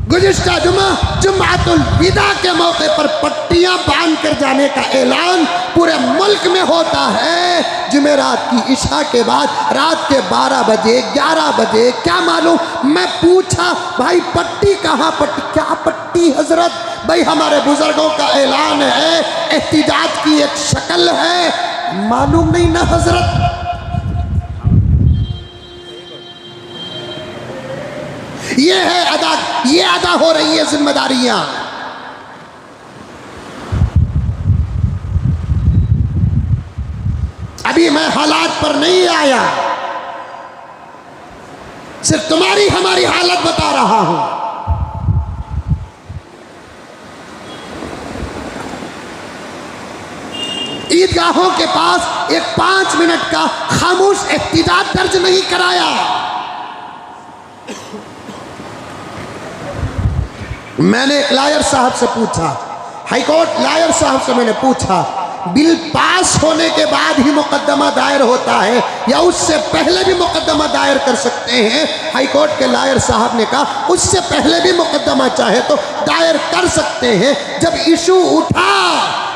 गुज़िश्ता जुम्मातुल विदा के मौके पर पट्टियां बांध कर जाने का ऐलान पूरे मुल्क में होता है। जुमेरात की इशा के बाद रात के 12 बजे 11 बजे क्या मालूम, मैं पूछा भाई पट्टी कहाँ, पट्टी क्या पट्टी हजरत? भाई हमारे बुजुर्गों का ऐलान है, एहतिजाज की एक शक्ल है। मालूम नहीं ना हजरत। ये है अदा, ये अदा हो रही है जिम्मेदारियां। अभी मैं हालात पर नहीं आया, सिर्फ तुम्हारी हमारी हालत बता रहा हूं। ईदगाहों के पास एक 5 मिनट का खामोश एहतिजाज दर्ज नहीं कराया। मैंने एक लॉयर साहब से पूछा, हाईकोर्ट लॉयर साहब से मैंने पूछा, बिल पास होने के बाद ही मुकदमा दायर होता है या उससे पहले भी मुकदमा दायर कर सकते हैं? हाईकोर्ट के लॉयर साहब ने कहा उससे पहले भी मुकदमा चाहे तो दायर कर सकते हैं। जब इशू उठा,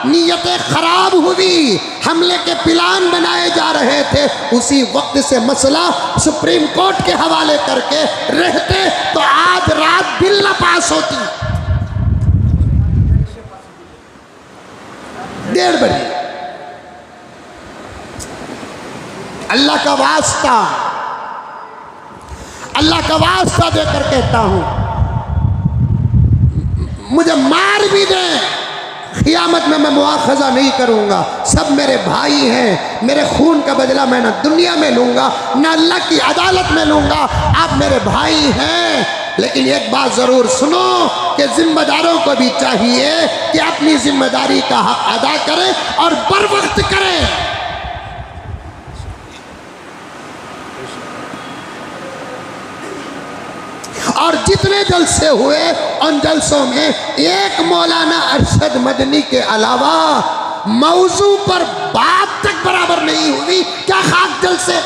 नीयतें खराब हुई, हमले के प्लान बनाए जा रहे थे, उसी वक्त से मसला सुप्रीम कोर्ट के हवाले करके रहते तो आज रात बिल न पास होती। 1:30 बजे। अल्लाह का वास्ता, अल्लाह का वास्ता देकर कहता हूं, मुझे मार भी दें, क़यामत में मैं मुआखज़ा नहीं करूंगा। सब मेरे भाई हैं, मेरे खून का बदला मैं ना दुनिया में लूंगा ना अल्लाह की अदालत में लूंगा। आप मेरे भाई हैं, लेकिन एक बात ज़रूर सुनो कि जिम्मेदारों को भी चाहिए कि अपनी जिम्मेदारी का हक अदा करें और बर वक्त करें। और जितने जलसे हुए उन जलसों में एक मौलाना अरशद मदनी के अलावा मौजू पर बात तक बराबर नहीं हुई। क्या खाक जलसे।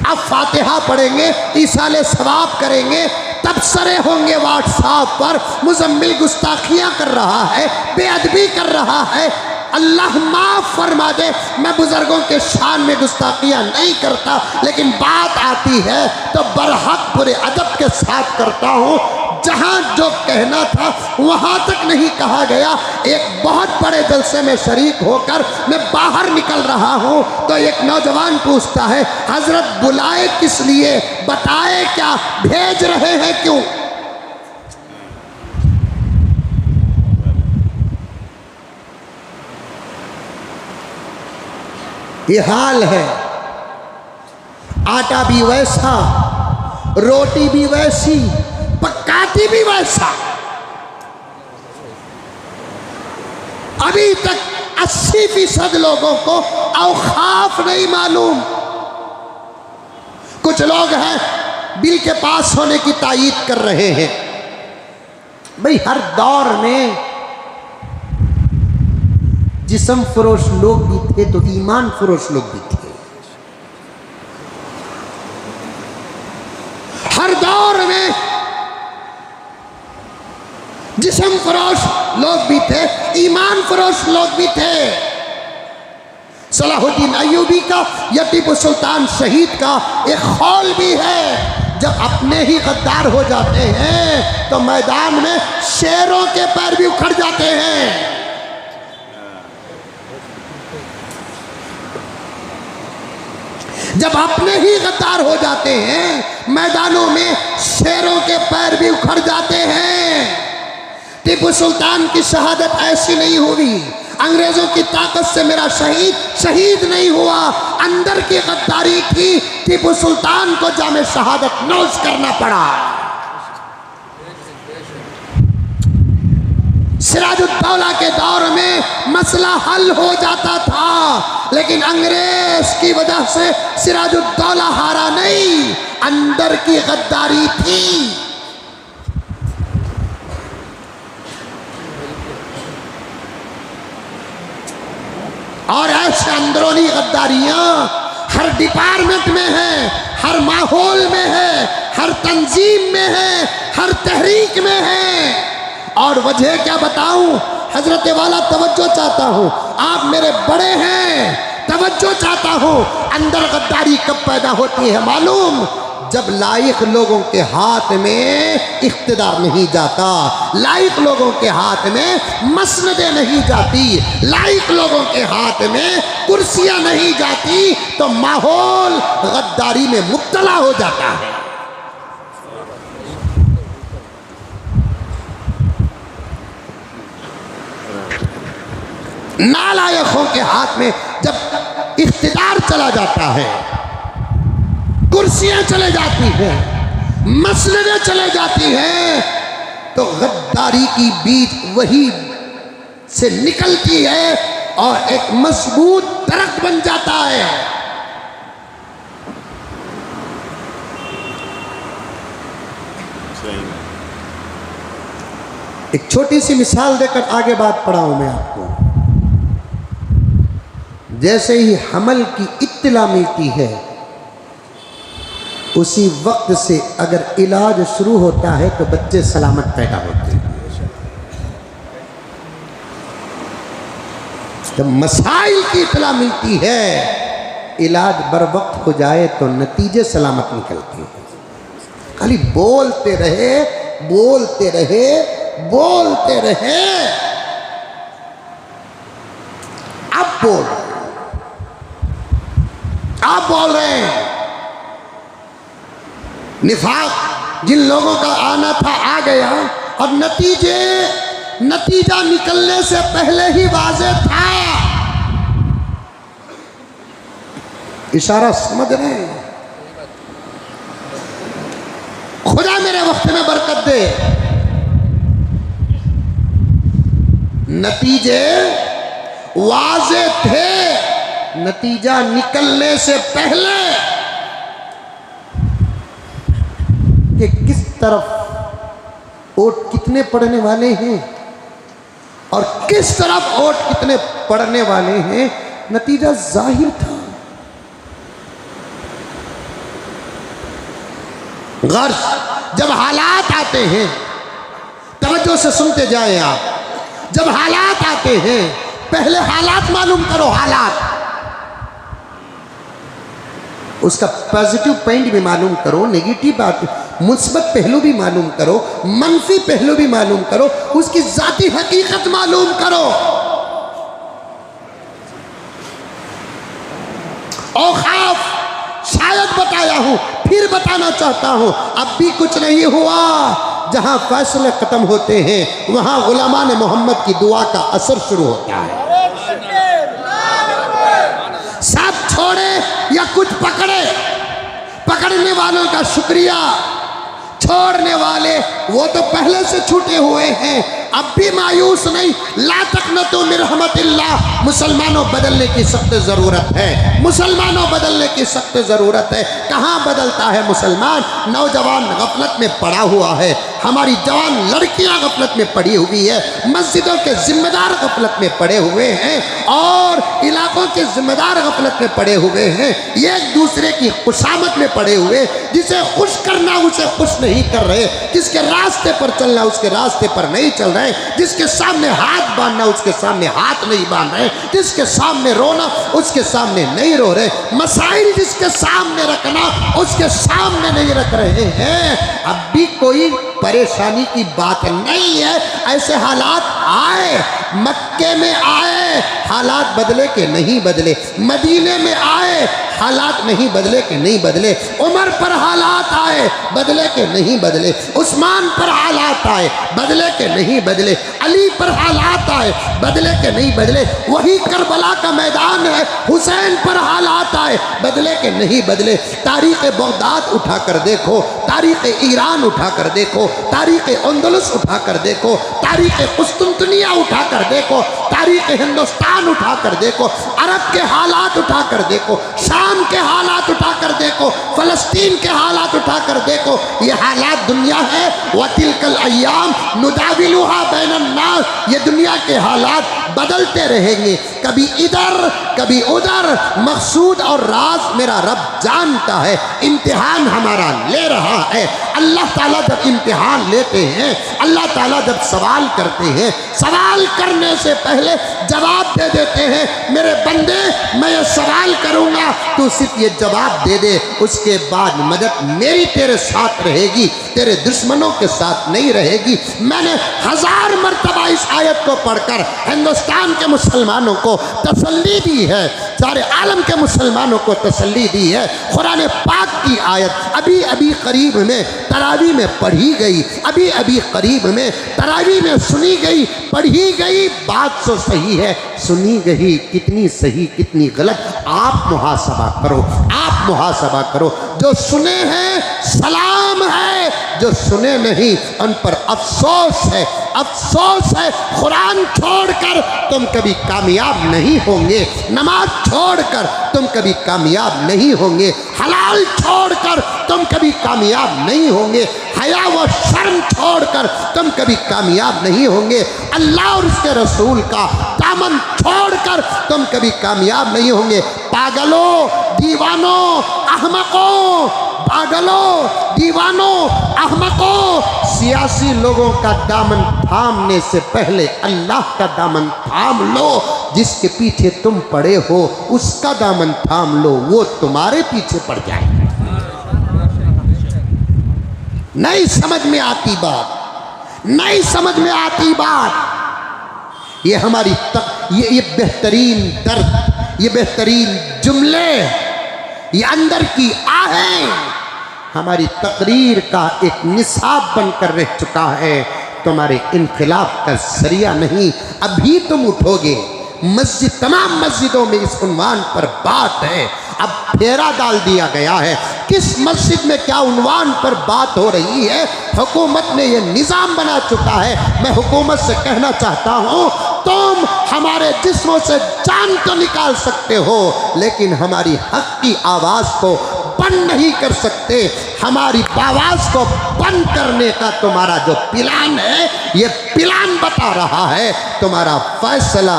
अब फातिहा पढ़ेंगे, इसाले सवाब करेंगे, तबसरे होंगे व्हाट्सएप पर, मुजम्मिल गुस्ताखियां कर रहा है, बेअदबी कर रहा है। अल्लाह माफ फरमा दे, मैं बुजुर्गों के शान में गुस्ताखियां नहीं करता, लेकिन बात आती है तो बरहक पूरे अदब के साथ करता हूँ। जहाँ जो कहना था वहाँ तक नहीं कहा गया। एक बहुत बड़े जलसे में शरीक होकर मैं बाहर निकल रहा हूँ तो एक नौजवान पूछता है, हजरत बुलाए किस लिए, बताए क्या, भेज रहे हैं क्यों? ये हाल है। आटा भी वैसा, रोटी भी वैसी, पकाती भी वैसा। अभी तक 80% लोगों को औखाफ नहीं मालूम। कुछ लोग हैं बिल के पास होने की तायीद कर रहे हैं। भाई हर दौर में जिस्म फरोश लोग भी थे तो ईमान फरोश लोग भी थे। हर दौर में जिस्म फरोश लोग भी थे, ईमान फरोश लोग भी थे। सलाहुद्दीन अय्यूबी का या टीपू सुल्तान शहीद का एक खौल भी है, जब अपने ही गद्दार हो जाते हैं तो मैदान में शेरों के पैर भी उखड़ जाते हैं। जब अपने ही गद्दार हो जाते हैं मैदानों में शेरों के पैर भी उखड़ जाते हैं। टीपू सुल्तान की शहादत ऐसी नहीं हुई, अंग्रेजों की ताकत से मेरा शहीद नहीं हुआ, अंदर की गद्दारी थी। टीपू सुल्तान को जामे शहादत नोश करना पड़ा। सिराजुद्दौला के दौर में मसला हल हो जाता था, लेकिन अंग्रेज की वजह से सिराजुद्दौला हारा नहीं, अंदर की गद्दारी थी। और ऐसे अंदरूनी गद्दारियां हर डिपार्टमेंट में है, हर माहौल में है, हर तंजीम में है, हर तहरीक में है। और वजह क्या बताऊं हजरत वाला, तवज्जो चाहता हूं, आप मेरे बड़े हैं, तवज्जो चाहता हूं। अंदर गद्दारी कब पैदा होती है मालूम? जब लायक लोगों के हाथ में इख्तिदार नहीं जाता, लायक लोगों के हाथ में मसनदें नहीं जाती, लायक लोगों के हाथ में कुर्सियां नहीं जाती, तो माहौल गद्दारी में मुब्तला हो जाता है। नालायकों के हाथ में जब इख्तिदार चला जाता है, कुर्सियां चले जाती हैं, मसनदें चले जाती हैं, तो गद्दारी की बीज वही से निकलती है और एक मजबूत दरख्त बन जाता है। एक छोटी सी मिसाल देकर आगे बात पढ़ाऊं मैं आपको। जैसे ही हमल की इत्तला मिलती है, उसी वक्त से अगर इलाज शुरू होता है तो बच्चे सलामत पैदा होते हैं। जब मसाइल की इत्तला मिलती है, इलाज बर वक्त हो जाए तो नतीजे सलामत निकलते हैं। खाली बोलते रहे, बोलते रहे, बोलते रहे, अब बोल रहे, आप बोल रहे हैं। निफाक जिन लोगों का आना था आ गया, और नतीजा निकलने से पहले ही वाज़ेह था। इशारा समझ रहे हैं? खुदा मेरे वक्त में बरकत दे। नतीजे वाज़ेह थे, नतीजा निकलने से पहले कि किस तरफ वोट कितने पड़ने वाले हैं और किस तरफ वोट कितने पड़ने वाले हैं, नतीजा जाहिर था। गर्ज जब हालात आते हैं, तवज्जो से सुनते जाएं आप, जब हालात आते हैं पहले हालात मालूम करो। हालात, उसका पॉजिटिव पॉइंट भी मालूम करो, नेगेटिव बात, मुस्बत पहलू भी मालूम करो, मनफी पहलू भी मालूम करो, उसकी जाती हकीकत मालूम करो। औखाफ शायद बताया हूं, फिर बताना चाहता हूं, अब भी कुछ नहीं हुआ। जहां फैसले खत्म होते हैं वहां गुलामान मोहम्मद की दुआ का असर शुरू होता है। सब छोड़े या कुछ पकड़े, पकड़ने वालों का शुक्रिया, छोड़ने वाले वो तो पहले से छूटे हुए हैं, अब भी मायूस नहीं। ला तक़नतू मिन रहमतिल्लाह। मुसलमानों बदलने की सख्त ज़रूरत है, मुसलमानों बदलने की सख्त ज़रूरत है। कहाँ बदलता है मुसलमान? नौजवान गफलत में पड़ा हुआ है, हमारी जवान लड़कियां गफलत में पड़ी हुई है, मस्जिदों के जिम्मेदार गफलत में पड़े हुए हैं और इलाकों के जिम्मेदार गफलत में पड़े हुए हैं, ये एक दूसरे की खुशामद में पड़े हुए, जिसे खुश करना उसे खुश नहीं कर रहे, जिसके रास्ते पर चलना उसके रास्ते पर नहीं चल रहे, जिसके सामने हाथ बांधना उसके सामने हाथ नहीं बांध रहे, जिसके सामने रोना उसके सामने नहीं रो रहे, मसाइल जिसके सामने रखना उसके सामने नहीं रख रहे हैं। अब भी कोई परेशानी की बात नहीं है। ऐसे हालात आए, मक्के में आए, हालात बदले के नहीं बदले, मदीने में आए, हालात नहीं बदले के नहीं बदले, उमर पर हालात आए, बदले के नहीं बदले, उस्मान पर हालात आए, बदले के नहीं बदले, अली पर हालात आए, बदले के नहीं बदले, वही करबला का मैदान है, हुसैन पर हालात आए, बदले के नहीं बदले। तारीख़ बगदाद उठा कर देखो, तारीख़ ईरान उठा कर देखो, तारीख़ अंदलुस उठा कर देखो, तारीख़ कुस्तुनतुनिया उठा कर देखो, तारीख़ हिंदुस्तान उठा कर देखो, अरब के हालात उठा कर देखो, शाम के हालात उठा कर देखो, फ़लस्तीन के हालात उठा कर देखो। ये हालात दुनिया है। वतिलकल अय्याम नुदाविलुहा बैनन्नास, ये दुनिया के हालात बदलते रहेंगे, कभी इधर कभी उधर। मकसूद और राज मेरा रब जानता है। इम्तिहान हमारा ले रहा है। अल्लाह ताला जब इम्तिहान लेते हैं, अल्लाह ताला जब सवाल करते हैं, सवाल करने से पहले जवाब दे देते हैं, मेरे बंदे मैं ये सवाल करूँगा, तू सिर्फ ये जवाब दे दे, उसके बाद मदद मेरी तेरे साथ रहेगी, तेरे दुश्मनों के साथ नहीं रहेगी। मैंने 1000 मरतबा इस आयत को पढ़कर हिंदुस्तान के मुसलमानों को तसल्ली दी है, सारे आलम के मुसलमानों को तसल्ली दी है। कुरान पाक की आयत अभी अभी करीब में तरावी में पढ़ी गई, अभी अभी करीब में तरावी में सुनी गई, पढ़ी गई। बात तो सही है, सुनी गई कितनी सही कितनी गलत, आप मुहासबा करो, आप मुहासबा करो। जो सुने हैं सलाम है, जो सुने नहीं उन पर अफसोस है, अफसोस है। कुरान छोड़कर तुम कभी कामयाब नहीं होंगे, नमाज छोड़कर तुम कभी कामयाब नहीं होंगे, हलाल छोड़कर तुम कभी कामयाब नहीं होंगे, हया व शर्म छोड़कर तुम कभी कामयाब नहीं होंगे, अल्लाह और उसके रसूल का दामन छोड़कर तुम कभी कामयाब नहीं होंगे। पागलों, दीवानों, अहमकों, पागलों, दीवानों, अहमकों, सियासी लोगों का दामन थामने से पहले अल्लाह का दामन थाम लो। जिसके पीछे तुम पड़े हो उसका दामन थाम लो, वो तुम्हारे पीछे पड़ जाएगा। नहीं समझ में आती बात, नहीं समझ में आती बात। ये हमारी ये बेहतरीन दर्द, ये बेहतरीन जुमले, ये अंदर की आहें हमारी तकरीर का एक निसाब बनकर रह चुका है। तुम्हारे इनकलाब का जरिया नहीं। अभी तुम उठोगे, मस्जिद, तमाम मस्जिदों में इस उन्वान पर बात है। अब फेरा डाल दिया गया है, किस मस्जिद में क्या उन्वान पर बात हो रही है। हुकूमत ने यह निज़ाम बना चुका है। मैं हुकूमत से कहना चाहता हूँ, तुम हमारे जिस्मों से जान तो निकाल सकते हो, लेकिन हमारी हक की आवाज़ को बंद नहीं कर सकते। हमारी आवाज़ को बंद करने का तुम्हारा जो प्लान है, ये प्लान बता रहा है तुम्हारा फैसला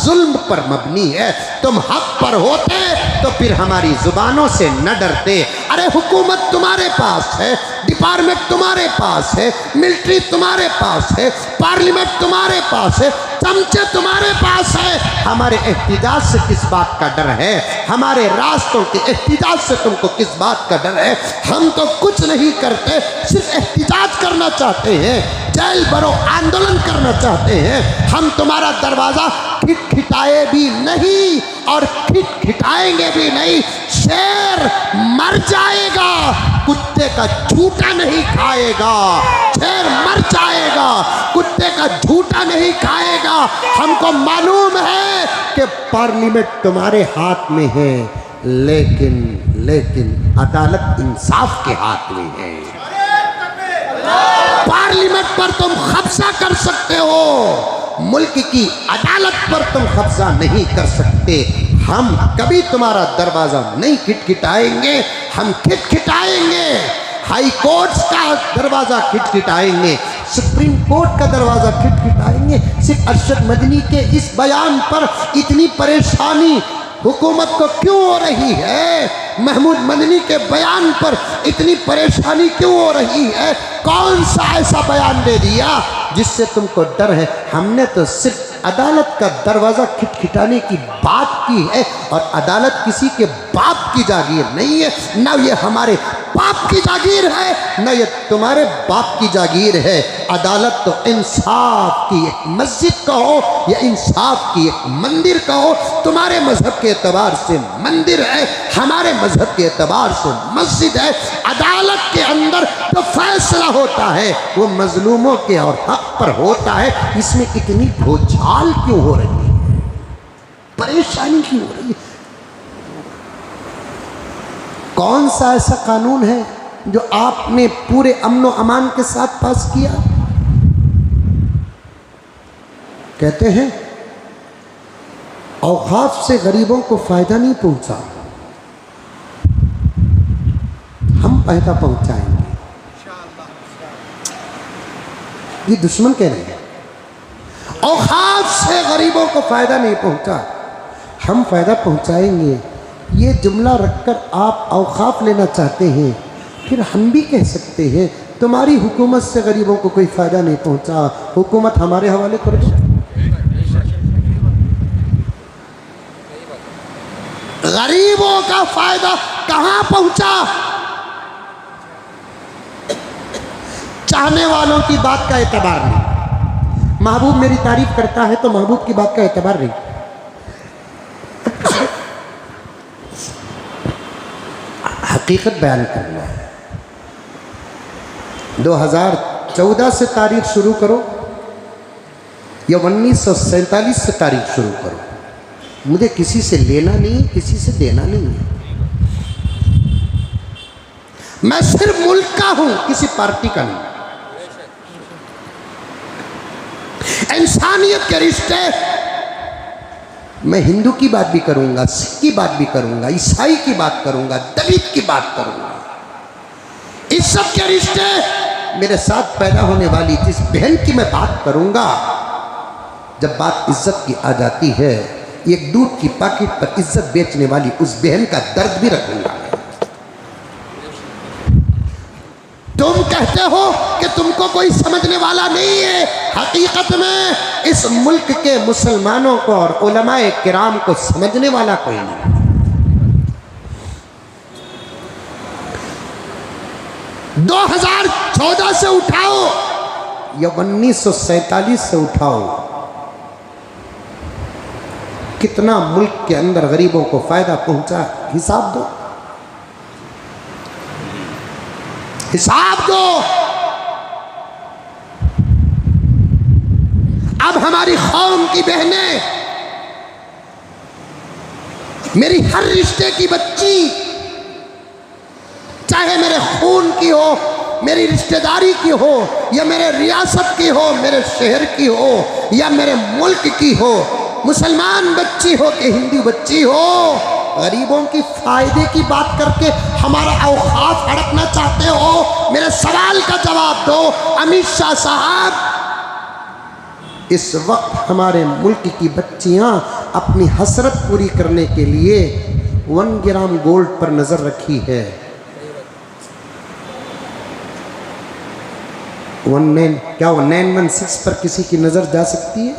जुल्म पर मबनी है। तुम हक पर होते तो फिर हमारी जुबानों से न डरते। अरे हुकूमत तुम्हारे पास है, डिपार्टमेंट तुम्हारे पास है, मिलिट्री तुम्हारे पास है, पार्लियामेंट तुम्हारे पास है, चमचे तुम्हारे पास है। हमारे एहतिजाज से किस बात का डर है? हमारे रास्तों के एहतिजाज से तुमको किस बात का डर है? हम तो कुछ नहीं करते, सिर्फ एहतिजाज करना चाहते हैं, जेल भरो आंदोलन करना चाहते हैं। हम तुम्हारा दरवाज़ा खिटखिटाए भी नहीं और खिटखिटाएंगे भी नहीं। शेर मर जाएगा, कुत्ते का झूठा नहीं खाएगा। शेर मर जाएगा, कुत्ते का झूठा नहीं खाएगा। हमको मालूम है कि पार्लियामेंट तुम्हारे हाथ में है, लेकिन अदालत इंसाफ के हाथ में है। पार्लियामेंट पर तुम कब्जा कर सकते हो, मुल्क की अदालत पर तुम कब्जा नहीं कर सकते। हम कभी तुम्हारा दरवाज़ा नहीं खिटखिटाएंगे, हम खिटखिटाएंगे। हाई कोर्ट का दरवाज़ा खिटखिटाएंगे, सुप्रीम कोर्ट का दरवाज़ा खिटखिटाएंगे। सिर्फ अरशद मदनी के इस बयान पर इतनी परेशानी हुकूमत को क्यों हो रही है? महमूद मदनी के बयान पर इतनी परेशानी क्यों हो रही है? कौन सा ऐसा बयान दे दिया जिससे तुमको डर है? हमने तो सिर्फ अदालत का दरवाज़ा खिटखिटाने की बात की है, और अदालत किसी के बाप की जागीर नहीं है, ना ये हमारे बाप की जागीर है, ना ये तुम्हारे बाप की जागीर है। अदालत तो इंसाफ की एक मस्जिद कहो या इंसाफ की एक मंदिर कहो। तुम्हारे मजहब के एतबार से मंदिर है, हमारे मजहब के एतबार से मस्जिद है। अदालत के अंदर तो फैसला होता है वो मजलूमों के और हक पर होता है। इसमें इतनी भूचाल क्यों हो रही है? परेशानी क्यों हो रही है? कौन सा ऐसा कानून है जो आपने पूरे अमन अमान के साथ पास किया। कहते हैं औकाफ से गरीबों को फायदा नहीं पहुंचा, हम फायदा पहुंचाएंगे। ये दुश्मन कह रहे हैं औकाफ से गरीबों को फायदा नहीं पहुंचा, हम फायदा पहुंचाएंगे। ये जुमला रखकर आप औकाफ लेना चाहते हैं, फिर हम भी कह सकते हैं तुम्हारी हुकूमत से गरीबों को कोई फायदा नहीं पहुंचा, हुकूमत हमारे हवाले कर दो। गरीबों का फायदा कहां पहुंचा? चाहने वालों की बात का एतबार नहीं। महबूब मेरी तारीफ करता है तो महबूब की बात का एतबार नहीं। हकीकत बयान करना है। 2014 से तारीख शुरू करो या 1947 से तारीख शुरू करो, मुझे किसी से लेना नहीं, किसी से देना नहीं है। मैं सिर्फ मुल्क का हूं, किसी पार्टी का नहीं। इंसानियत के रिश्ते मैं हिंदू की बात भी करूंगा, सिख की बात भी करूंगा, ईसाई की बात करूंगा, दलित की बात करूंगा। इज्जत के रिश्ते मेरे साथ पैदा होने वाली जिस बहन की मैं बात करूंगा, जब बात इज्जत की आ जाती है, एक दूध की पैकेट पर इज्जत बेचने वाली उस बहन का दर्द भी रखूंगा। तुम कहते हो कि तुमको कोई समझने वाला नहीं है, हकीकत में इस मुल्क के मुसलमानों को और उलमाए किराम को समझने वाला कोई नहीं। 2014 से उठाओ या 1947 से उठाओ, कितना मुल्क के अंदर गरीबों को फायदा पहुंचा, हिसाब दो, हिसाब दो। अब हमारी कौम की बहनें, मेरी हर रिश्ते की बच्ची, चाहे मेरे खून की हो, मेरी रिश्तेदारी की हो, या मेरे रियासत की हो, मेरे शहर की हो, या मेरे मुल्क की हो, मुसलमान बच्ची हो कि हिंदू बच्ची हो, गरीबों की फायदे की बात करके हमारा औकाफ हड़पना चाहते हो? मेरे सवाल का जवाब दो अमित शाह साहब। इस वक्त हमारे मुल्क की बच्चियां अपनी हसरत पूरी करने के लिए 1 ग्राम गोल्ड पर नजर रखी है। 916 पर किसी की नजर जा सकती है?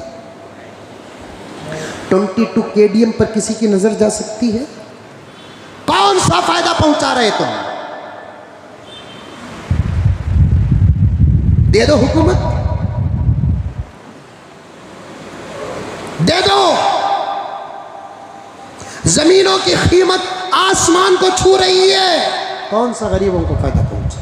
22 KDM पर किसी की नजर जा सकती है? कौन सा फायदा पहुंचा रहे तुम? दे दो हुकूमत, दे दो। जमीनों की कीमत आसमान को छू रही है, कौन सा गरीबों को फायदा पहुंचा?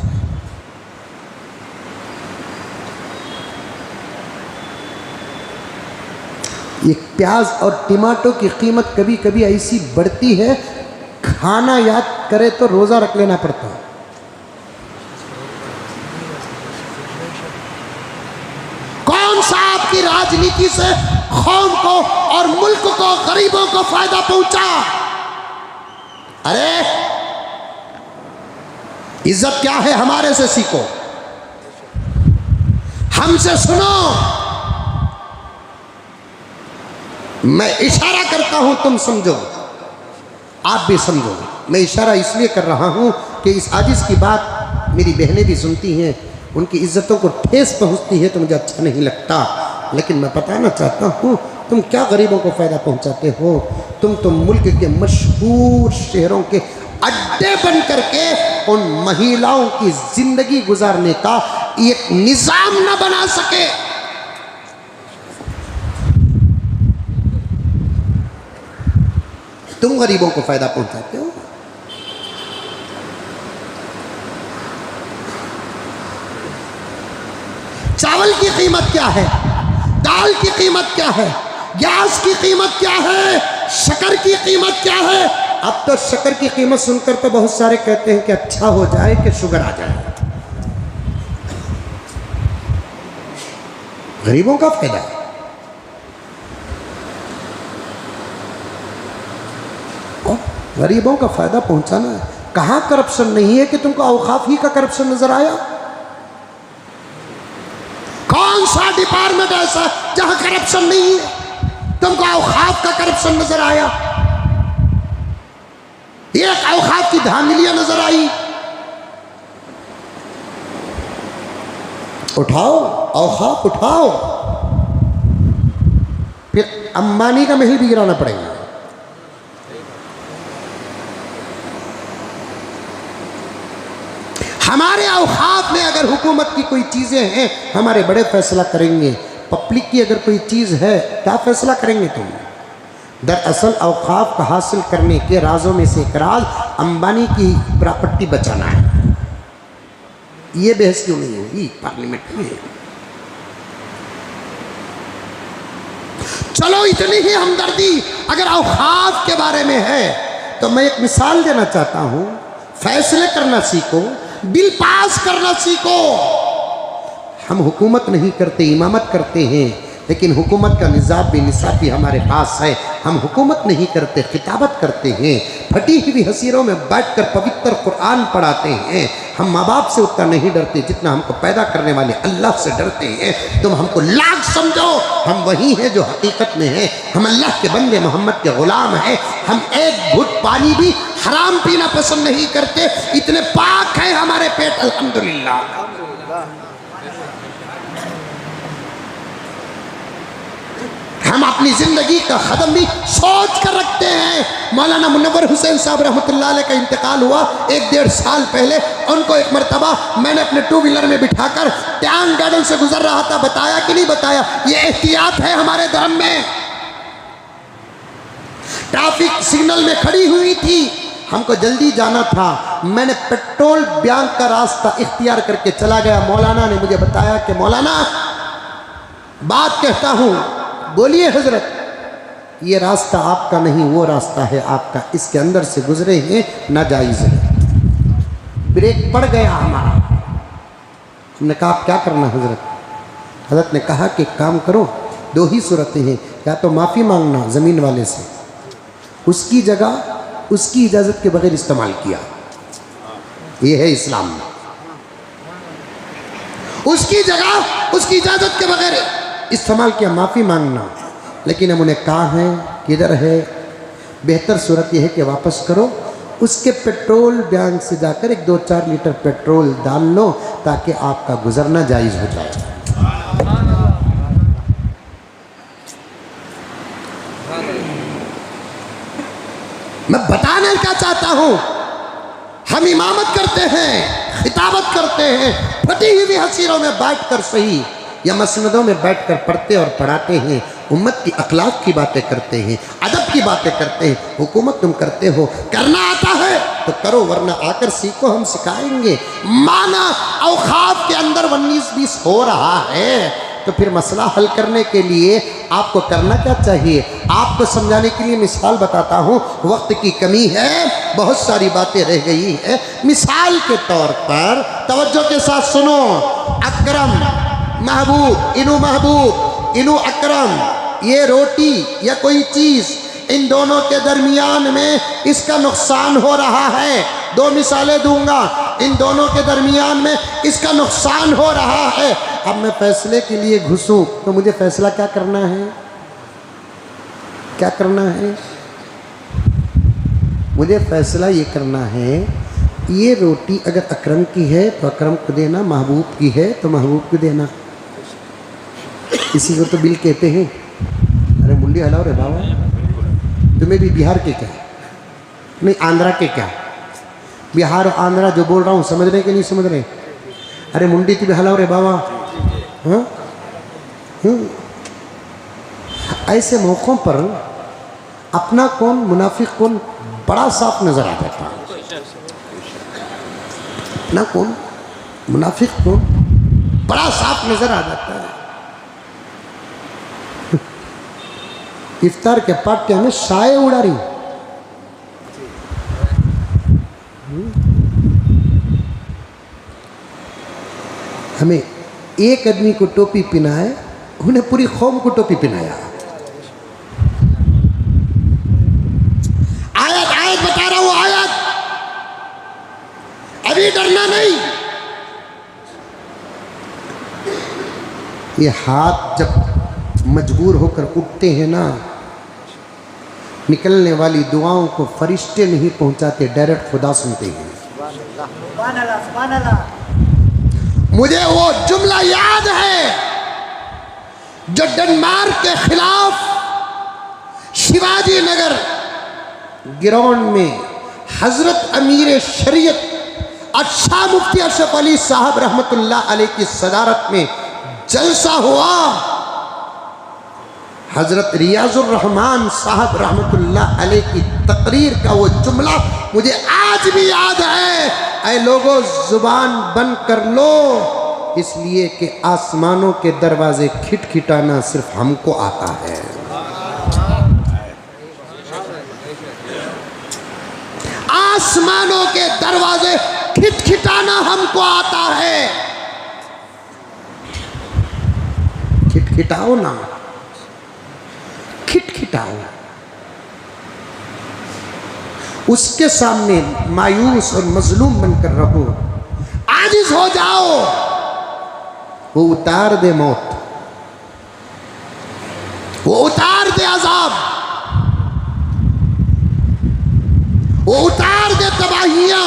ये प्याज और टमाटो की कीमत कभी कभी ऐसी बढ़ती है, खाना याद करे तो रोजा रख लेना पड़ता है। कौन सा आपकी राजनीति से कौम को और मुल्क को, गरीबों को फायदा पहुंचा? अरे इज्जत क्या है हमारे से सीखो, हमसे सुनो। मैं इशारा करता हूं, तुम समझो, आप भी समझो। मैं इशारा इसलिए कर रहा हूं कि इस आजिज़ की बात मेरी बहनें भी सुनती हैं, उनकी इज्जतों को ठेस पहुंचती है तो मुझे अच्छा नहीं लगता। लेकिन मैं बताना चाहता हूं, तुम क्या गरीबों को फ़ायदा पहुंचाते हो? तुम तो मुल्क के मशहूर शहरों के अड्डे बन करके उन महिलाओं की ज़िंदगी गुजारने का एक निज़ाम न बना सके। तुम गरीबों को फायदा पहुंचाते हो। चावल की कीमत क्या है, दाल की कीमत क्या है, गैस की कीमत क्या है, शक्कर की कीमत क्या है, अब तो शक्कर की कीमत सुनकर तो बहुत सारे कहते हैं कि अच्छा हो जाए कि शुगर आ जाए। गरीबों का फायदा है। और गरीबों का फायदा पहुंचाना है। कहां करप्शन नहीं है कि तुमको औकाफ ही का करप्शन नजर आया? कौन सा डिपार्टमेंट ऐसा जहां करप्शन नहीं है? तुमको औकाफ का करप्शन नजर आया? एक औकाफ की धांधलियां नजर आई? उठाओ औकाफ, उठाओ, फिर अंबानी का महल भी गिराना पड़ेगा। हमारे औकाफ में अगर हुकूमत की कोई चीजें हैं, हमारे बड़े फैसला करेंगे। पब्लिक की अगर कोई चीज है, क्या फैसला करेंगे तुम? दरअसल औकाफ का हासिल करने के राजों में से एक राज अंबानी की प्रॉपर्टी बचाना है। ये बहस क्यों नहीं होगी पार्लियामेंट में? चलो इतनी ही हमदर्दी अगर औकाफ के बारे में है तो मैं एक मिसाल देना चाहता हूं। फैसले करना सीखो, बिल पास करना सीखो। हम हुकूमत नहीं करते, इमामत करते हैं, लेकिन हुकूमत का निज़ाम भी निसाब भी हमारे पास है। हम हुकूमत नहीं करते, खिताबत करते हैं। फटी हुई हसीरों में बैठकर पवित्र कुरान पढ़ाते हैं। हम माँ बाप से उतना नहीं डरते जितना हमको पैदा करने वाले अल्लाह से डरते हैं। तुम हमको लाख समझो, हम वही हैं जो हकीकत में हैं। हम अल्लाह के बंदे, मोहम्मद के गुलाम हैं। हम एक घुट पानी भी हराम पीना पसंद नहीं करते। इतने पाक हैं हमारे पेट, अल्हम्दुलिल्लाह। हम अपनी जिंदगी का खत्म भी सोच कर रखते हैं। मौलाना मुनव्वर हुसैन साहब रहमतुल्लाह अलैह का इंतकाल हुआ 1-1.5 साल पहले। उनको एक मरतबा मैंने अपने 2 व्हीलर में बिठाकर टैंक गार्डन से गुजर रहा था। बताया कि नहीं बताया? ये एहतियात है हमारे धर्म में। ट्रैफिक सिग्नल में खड़ी हुई थी, हमको जल्दी जाना था। मैंने पेट्रोल बैंक का रास्ता इख्तियार करके चला गया। मौलाना ने मुझे बताया कि मौलाना बात कहता हूँ। बोलिए हजरत। ये रास्ता आपका नहीं, वो रास्ता है आपका, इसके अंदर से गुजरे हैं, नाजायज है। ब्रेक पड़ गया हमारा। हमने कहा आप क्या करना हजरत? हजरत ने कहा कि काम करो, 2 ही सूरतें हैं, या तो माफ़ी मांगना ज़मीन वाले से, उसकी जगह उसकी इजाज़त के बगैर इस्तेमाल किया। ये है इस्लाम में। उसकी जगह उसकी इजाज़त के बगैर इस्तेमाल किया, माफ़ी मांगना। लेकिन हम उन्हें कहा है किधर है? बेहतर सूरत यह है कि वापस करो, उसके पेट्रोल बैंक से जाकर 1-2-4 लीटर पेट्रोल डाल लो ताकि आपका गुजरना जायज़ हो जाए। मैं बताने क्या चाहता हूं, हम इमामत करते हैं, खिताबत करते हैं, फटी हुई हसीरों में बैठकर सही या मसनदों में बैठकर पढ़ते और पढ़ाते हैं। उम्मत की अखलाक की बातें करते हैं, अदब की बातें करते हैं। हुकूमत तुम करते हो, करना आता है तो करो, वरना आकर सीखो, हम सिखाएंगे। माना औकाफ के अंदर 19-20 हो रहा है तो फिर मसला हल करने के लिए आपको करना क्या चाहिए? आपको समझाने के लिए मिसाल बताता हूँ। वक्त की कमी है, बहुत सारी बातें रह गई है। मिसाल के तौर पर तवज्जो के साथ सुनो। अकरम महबूब, इनू अकरम, ये रोटी या कोई चीज़, इन दोनों के दरमियान में इसका नुकसान हो रहा है। 2 मिसालें दूंगा, इन दोनों के दरमियान में इसका नुकसान हो रहा है। अब मैं फैसले के लिए घुसूं तो मुझे फैसला क्या करना है? क्या करना है? मुझे फैसला ये करना है, ये रोटी अगर अकरम की है तो अकरम को देना, महबूब की है तो महबूब को देना। इसी को तो बिल कहते हैं। अरे मुंडी हलाओ रे बाबा, तुम्हें भी बिहार के क्या नहीं, आंध्रा के क्या? बिहार और आंध्रा जो बोल रहा हूँ समझ रहे कि नहीं समझ रहे? अरे मुंडी तो भी हलाओ रे बाबा। हाँ, ऐसे मौक़ों पर अपना कौन मुनाफिक कौन बड़ा साफ नजर आ जाता है। अपना कौन मुनाफिक कौन बड़ा साफ नजर आ जाता है। इफ्तार के पार्टी में साए उड़ा रही, हमें एक आदमी को टोपी पहनाए, उन्हें पूरी कौम को टोपी पहनाया। आयत आयत बता रहा हूं, आयत, अभी डरना नहीं। ये हाथ जब मजबूर होकर उठते हैं ना, निकलने वाली दुआओं को फरिश्ते नहीं पहुंचाते, डायरेक्ट खुदा सुनते हैं। मुझे वो जुमला याद है जो डेनमार्क के खिलाफ शिवाजी नगर ग्राउंड में हजरत अमीर शरीयत अच्छा मुफ्ती अशरफ अली साहब रहमतुल्लाह अलैह की सदारत में जलसा हुआ। हजरत रियाजुर रहमान साहब रहमतुल्लाह अलैह की तकरीर का वो जुमला मुझे आज भी याद है, ऐ लोगों जुबान बंद कर लो, इसलिए कि आसमानों के दरवाजे खिटखिटाना सिर्फ हमको आता है। आसमानों के दरवाजे खिटखिटाना हमको आता है। खिटखिटाओ ना, खिटखिटाओ। उसके सामने मायूस और मजलूम बनकर रहो, आजिज हो जाओ, वो उतार दे मौत, वो उतार दे अजाब, वो उतार दे तबाहियां।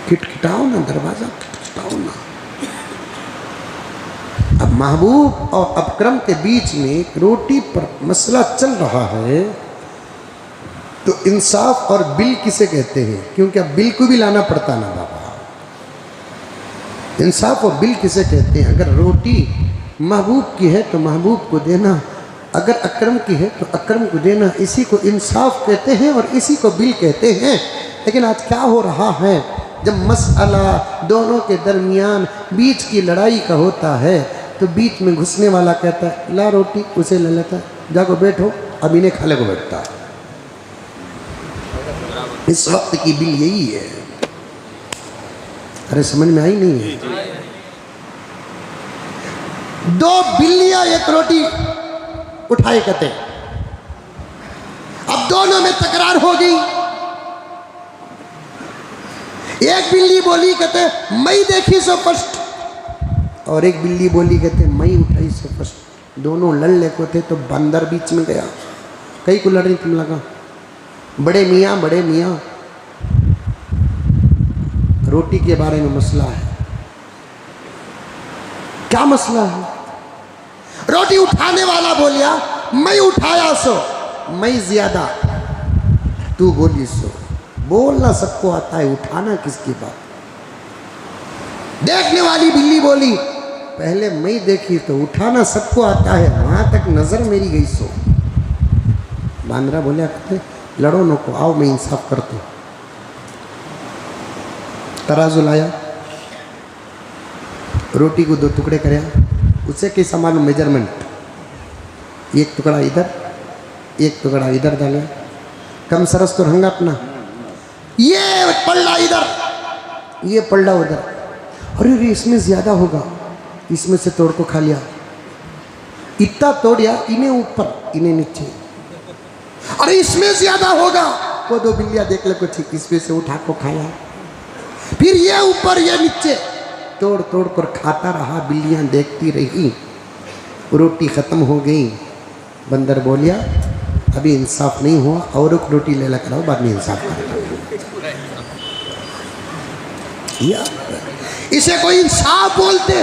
खिटखिटाओ ना दरवाजा, खिटखिटाओ ना। अब महबूब और अकरम के बीच में एक रोटी पर मसला चल रहा है, तो इंसाफ और बिल किसे कहते हैं? क्योंकि अब बिल को भी लाना पड़ता ना बाबा। इंसाफ और बिल किसे कहते हैं? अगर रोटी महबूब की है तो महबूब को देना, अगर अकरम की है तो अकरम को देना। इसी को इंसाफ कहते हैं और इसी को बिल कहते हैं। लेकिन आज क्या हो रहा है, जब मसला दोनों के दरमियान बीच की लड़ाई का होता है, तो बीच में घुसने वाला कहता है ला रोटी, उसे ले लेता है, जाको बैठो, अब इन्हें खाले को बैठता है। इस वक्त की बिल यही है। अरे समझ में आई नहीं है? दो बिल्लियां एक रोटी उठाए कहते, अब दोनों में तकरार हो गई। एक बिल्ली बोली कहते मैं देखी सो फर्स्ट, और एक बिल्ली बोली कहते मैं उठाई सो फर्स्ट। दोनों लड़ ले को थे तो बंदर बीच में गया, कई को लड़ रही तुम लगा, बड़े मियाँ बड़े मियाँ, रोटी के बारे में मसला है। क्या मसला है? रोटी उठाने वाला बोलिया मैं उठाया सो, मैं ज्यादा, तू बोली सो। बोलना सबको आता है, उठाना किसकी बात? देखने वाली बिल्ली बोली पहले मैं देखी तो उठाना सबको आता है, वहां तक नजर मेरी गई सो। बांद्रा बोलिया कहते लड़ो नो को, आओ मैं इंसाफ करता हूं। तराजू लाया, रोटी को दो टुकड़े कराया, उसे कैसा मालूम मेजरमेंट, एक टुकड़ा इधर एक टुकड़ा इधर डाला, कम सरस तो रंगा अपना, ये पल्ला इधर ये पल्ला उधर, अरे इसमें ज्यादा होगा, इसमें से तोड़ को खा लिया, इतना तोड़िया, इन्हें ऊपर इन्हें नीचे, अरे इसमें ज्यादा होगा, वो दो बिल्लियां देख ले कुछ, इसमें से उठा को खाया, फिर ये ऊपर ये नीचे, तोड़ तोड़ कर खाता रहा। बिल्लियां देखती रही, रोटी खत्म हो गई। बंदर बोलिया अभी इंसाफ नहीं हुआ, और एक रोटी ले ला कराओ, बाद में इंसाफ करेगा। इसे कोई इंसाफ बोलते?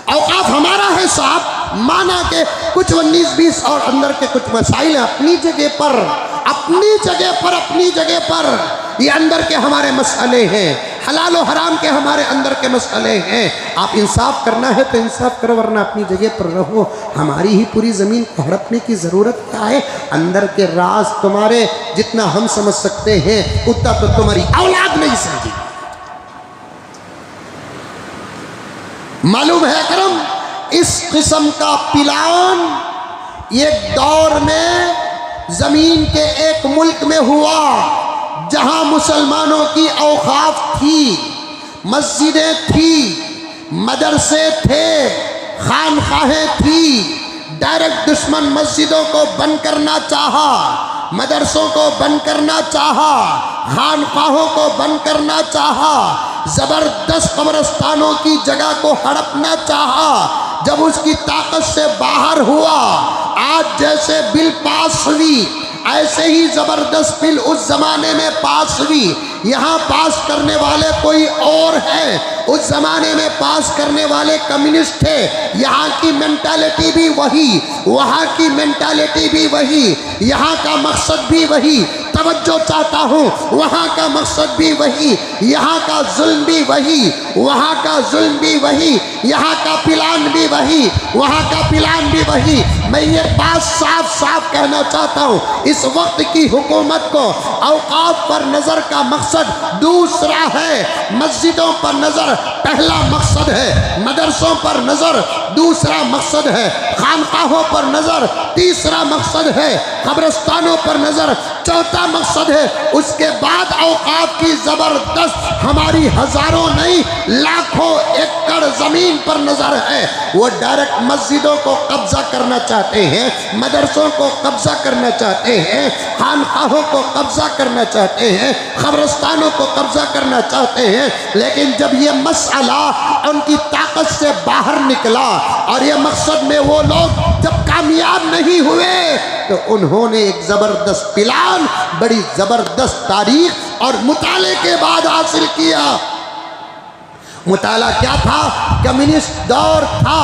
औकात हमारा है साहब, माना के कुछ 19-20 और अंदर के कुछ मसाइल अपनी जगह पर, अपनी जगह पर, अपनी जगह पर, ये अंदर के हमारे मसले हैं, हलाल और हराम के हमारे अंदर के मसले हैं। आप इंसाफ करना है तो इंसाफ करो, वरना अपनी जगह पर रहो। हमारी ही पूरी ज़मीन को हड़पने की ज़रूरत क्या है? अंदर के राज तुम्हारे जितना हम समझ सकते हैं उतना तो तुम्हारी औलाद नहीं समझेगी। मालूम है करम, इस किस्म का पिलान एक दौर में ज़मीन के एक मुल्क में हुआ जहां मुसलमानों की औकात थी, मस्जिदें थी, मदरसे थे, खानकाहें थी। डायरेक्ट दुश्मन मस्जिदों को बंद करना चाहा, मदरसों को बंद करना चाहा, खानकाहों को बंद करना चाहा, जबरदस्त कब्रिस्तानों की जगह को हड़पना चाहा। जब उसकी ताकत से बाहर हुआ, आज जैसे बिल पास हुई ऐसे ही जबरदस्त बिल उस जमाने में पास हुई। यहाँ पास करने वाले कोई और है, उस जमाने में पास करने वाले कम्युनिस्ट थे। यहाँ की मेंटालिटी भी वही, वहाँ की मेंटालिटी भी वही, यहाँ का मकसद भी वही, तवज्जो चाहता हूँ, वहाँ का मकसद भी वही, यहाँ का जुल्म भी वही, वहाँ का जुल्म भी वही, यहाँ का प्लान भी वही, वहाँ का प्लान भी वही। मैं ये बात साफ साफ कहना चाहता हूँ, इस वक्त की हुकूमत को औकाफ पर नज़र का मकसद दूसरा है, मस्जिदों पर नज़र पहला मकसद है, मदरसों पर नज़र दूसरा मकसद है, खानकाहों पर नज़र तीसरा मकसद है, कब्रिस्तानों पर नज़र चौथा मकसद है। उसके बाद औकाफ की ज़बरदस्त हमारी हज़ारों नहीं लाखों एकड़ ज़मीन पर नज़र है। वो डायरेक्ट मस्जिदों को कब्ज़ा करना चाहते हैं, मदरसों को कब्ज़ा करना चाहते हैं, खानकाहों को कब्ज़ा करना चाहते हैं, कब्रिस्तानों को कब्ज़ा करना चाहते हैं। लेकिन जब ये मसला उनकी ताकत से बाहर निकला और ये मकसद में वो लोग जब कामयाब नहीं हुए तो उन्होंने एक ज़बरदस्त प्लान, बड़ी ज़बरदस्त तारीख और मुताले के बाद हासिल किया। मुताला क्या था? कम्युनिस्ट दौर था,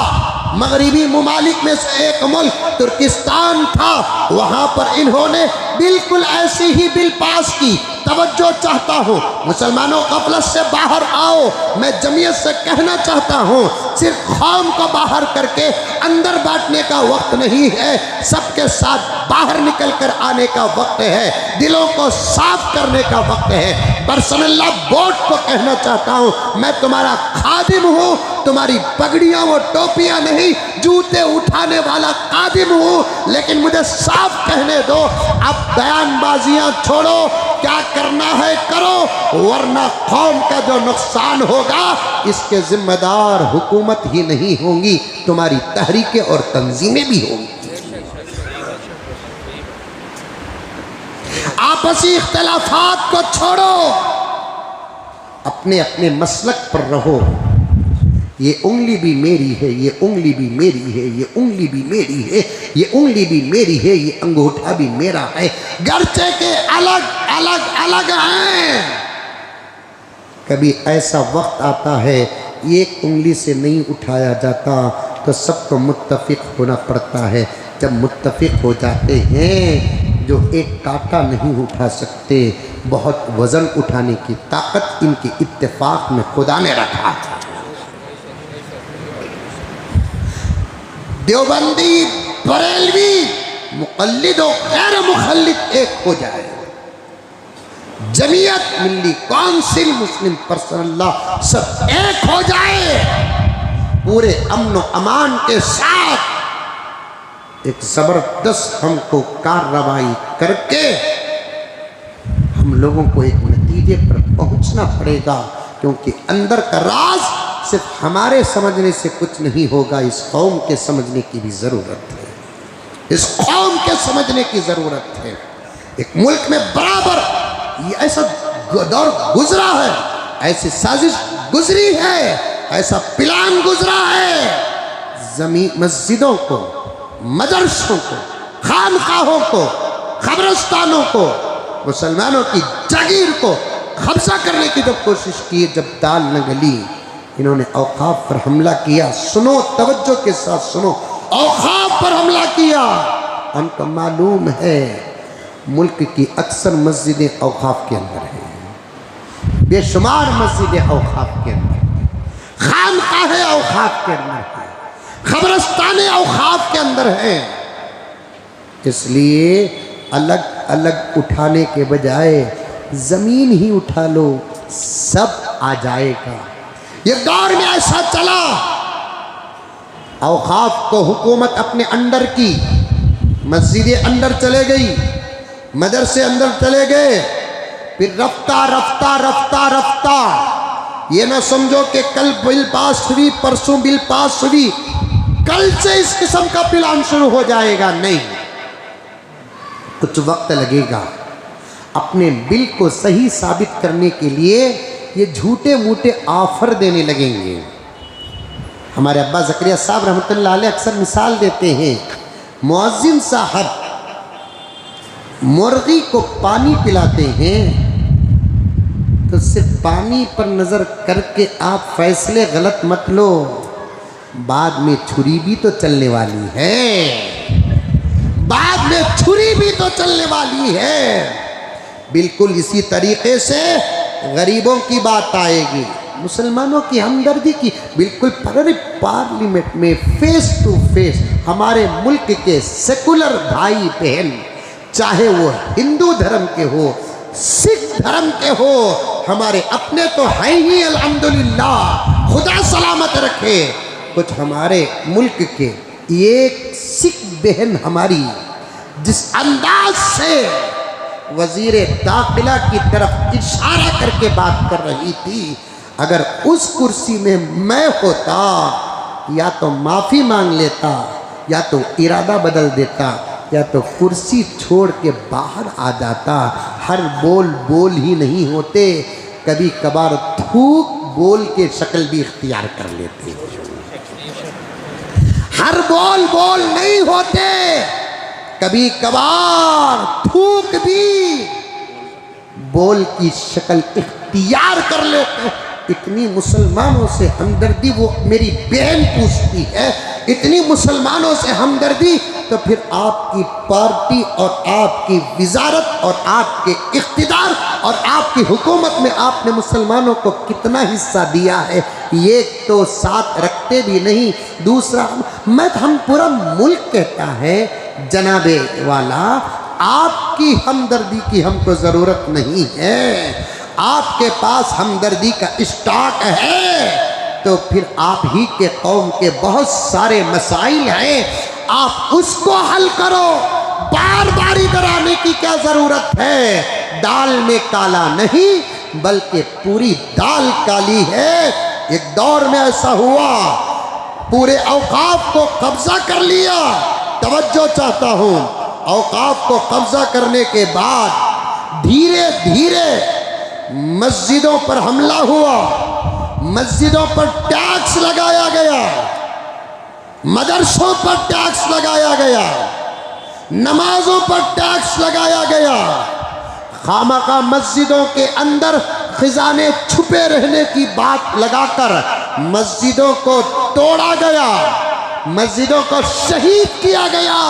मगरिबी ममालिक में से एक मुल्क तुर्किस्तान था, वहाँ पर इन्होंने बिल्कुल ऐसी ही बिल पास की। तवज्जो चाहता हूँ, मुसलमानों गफलत से बाहर आओ। मैं जमीयत से कहना चाहता हूँ, सिर्फ कौम को बाहर करके अंदर बांटने का वक्त नहीं है, सबके साथ बाहर निकल कर आने का वक्त है, दिलों को साफ करने का वक्त है। पर्सनल्लाह बोर्ड को कहना चाहता हूँ, मैं तुम्हारा खादिम हूँ, तुम्हारी पगड़ियाँ वो टोपियाँ नहीं, जूते उठाने वाला खादिम हूँ। लेकिन मुझे साफ कहने दो, अब बयानबाजियाँ छोड़ो, क्या करना है करो, वरना कौम का जो नुकसान होगा इसके जिम्मेदार हुकूमत ही नहीं होंगी, तुम्हारी तहरीकें और तंजीमें भी होंगी। आपसी इख्तिलाफात को छोड़ो, अपने अपने मसलक पर रहो। ये उंगली भी मेरी है, ये उंगली भी मेरी है, ये उंगली भी मेरी है, ये उंगली भी मेरी है, ये अंगूठा भी मेरा है, गर्चे के अलग अलग अलग हैं। कभी ऐसा वक्त आता है एक उंगली से नहीं उठाया जाता तो सबको मुत्तफिक होना पड़ता है। जब मुत्तफिक हो जाते हैं, जो एक कांटा नहीं उठा सकते, बहुत वज़न उठाने की ताकत इनके इत्तेफाक में खुदा ने रखा है। देवबंदी, बरेलवी, मुक़ल्लिद और गैर मुक़ल्लिद एक हो जाए। जमीयत, मिल्ली काउंसिल, मुस्लिम पर्सनल्लाह सब एक हो जाए, पूरे अमन और अमान के साथ एक ज़बरदस्त हमको कार्रवाई करके हम लोगों को एक नतीजे पर पहुंचना पड़ेगा। क्योंकि अंदर का राज सिर्फ हमारे समझने से कुछ नहीं होगा, इस कौम के समझने की भी ज़रूरत है, इस कौम के समझने की ज़रूरत है। एक मुल्क में बराबर ये ऐसा दौर गुजरा है, ऐसी साजिश गुजरी है, ऐसा प्लान गुजरा है, ज़मीन मस्जिदों को, मदरसों को, खानकाहों को, कब्रिस्तानों को, मुसलमानों की जागीर को कब्जा करने की जब कोशिश की, जब दाल न गली, इन्होंने औकाफ पर हमला किया। सुनो, तवज्जो के साथ सुनो, औकाफ पर हमला किया। उनको मालूम है मुल्क की अक्सर मस्जिदें औकाफ के अंदर हैं, बेशुमार मस्जिदें औकाफ के अंदर, खानकाहें औकाफ के अंदर हैं, कब्रिस्तानें औकाफ के अंदर हैं। इसलिए अलग अलग उठाने के बजाय ज़मीन ही उठा लो, सब आ जाएगा। ये दौर में ऐसा चला, औकाफ को हुकूमत अपने अंडर की, मस्जिदें अंदर चले गई, मदरसे अंदर चले गए, फिर रफ्ता रफ्ता रफ्ता रफ्ता ये ना समझो कि कल बिल पास हुई, परसों बिल पास हुई, कल से इस किस्म का प्लान शुरू हो जाएगा, नहीं, कुछ वक्त लगेगा। अपने बिल को सही साबित करने के लिए ये झूठे मूठे ऑफर देने लगेंगे। हमारे अब्बा ज़करिया साहब रहमतुल्लाह अलैह अक्सर मिसाल देते हैं, मुअज्जिन साहब मुर्गी को पानी पिलाते हैं तो सिर्फ पानी पर नज़र करके आप फैसले गलत मत लो, बाद में छुरी भी तो चलने वाली है, बाद में छुरी भी तो चलने वाली है। बिल्कुल इसी तरीके से गरीबों की बात आएगी, मुसलमानों की हमदर्दी की, बिल्कुल पार्लियामेंट में फेस टू फेस हमारे मुल्क के सेकुलर भाई बहन, चाहे वो हिंदू धर्म के हो, सिख धर्म के हो, हमारे अपने तो हैं ही अल्हम्दुलिल्लाह, खुदा सलामत रखे। कुछ हमारे मुल्क के एक सिख बहन हमारी जिस अंदाज से वजीर दाखिला की तरफ इशारा करके बात कर रही थी, अगर उस कुर्सी में मैं होता या तो माफ़ी मांग लेता, या तो इरादा बदल देता, या तो कुर्सी छोड़ के बाहर आ जाता। हर बोल बोल ही नहीं होते, कभी कभार थूक बोल के शक्ल भी इख्तियार कर लेते। हर बोल बोल नहीं होते, कभी कभार थूक भी बोल की शक्ल इख्तियार कर लेते। इतनी मुसलमानों से हमदर्दी वो मेरी बहन पूछती है, इतनी मुसलमानों से हमदर्दी, तो फिर आपकी पार्टी और आपकी वजारत और आपके इख्तिदार और आपकी हुकूमत में आपने मुसलमानों को कितना हिस्सा दिया है, ये तो साथ रखते भी नहीं। दूसरा, हम पूरा मुल्क कहता है जनाबे वाला, आपकी हमदर्दी की हमको ज़रूरत नहीं है, आपके पास हमदर्दी का स्टॉक है, तो फिर आप ही के कौम के बहुत सारे मसाइल हैं, आप उसको हल करो। बार बार इधर आने की क्या ज़रूरत है? दाल में काला नहीं बल्कि पूरी दाल काली है। एक दौर में ऐसा हुआ, पूरे औकाफ को कब्जा कर लिया। तवज्जो चाहता हूँ, औकाफ को कब्जा करने के बाद धीरे धीरे मस्जिदों पर हमला हुआ, मस्जिदों पर टैक्स लगाया गया, मदरसों पर टैक्स लगाया गया, नमाजों पर टैक्स लगाया गया, खामखा मस्जिदों के अंदर खजाने छुपे रहने की बात लगाकर मस्जिदों को तोड़ा गया, मस्जिदों को शहीद किया गया,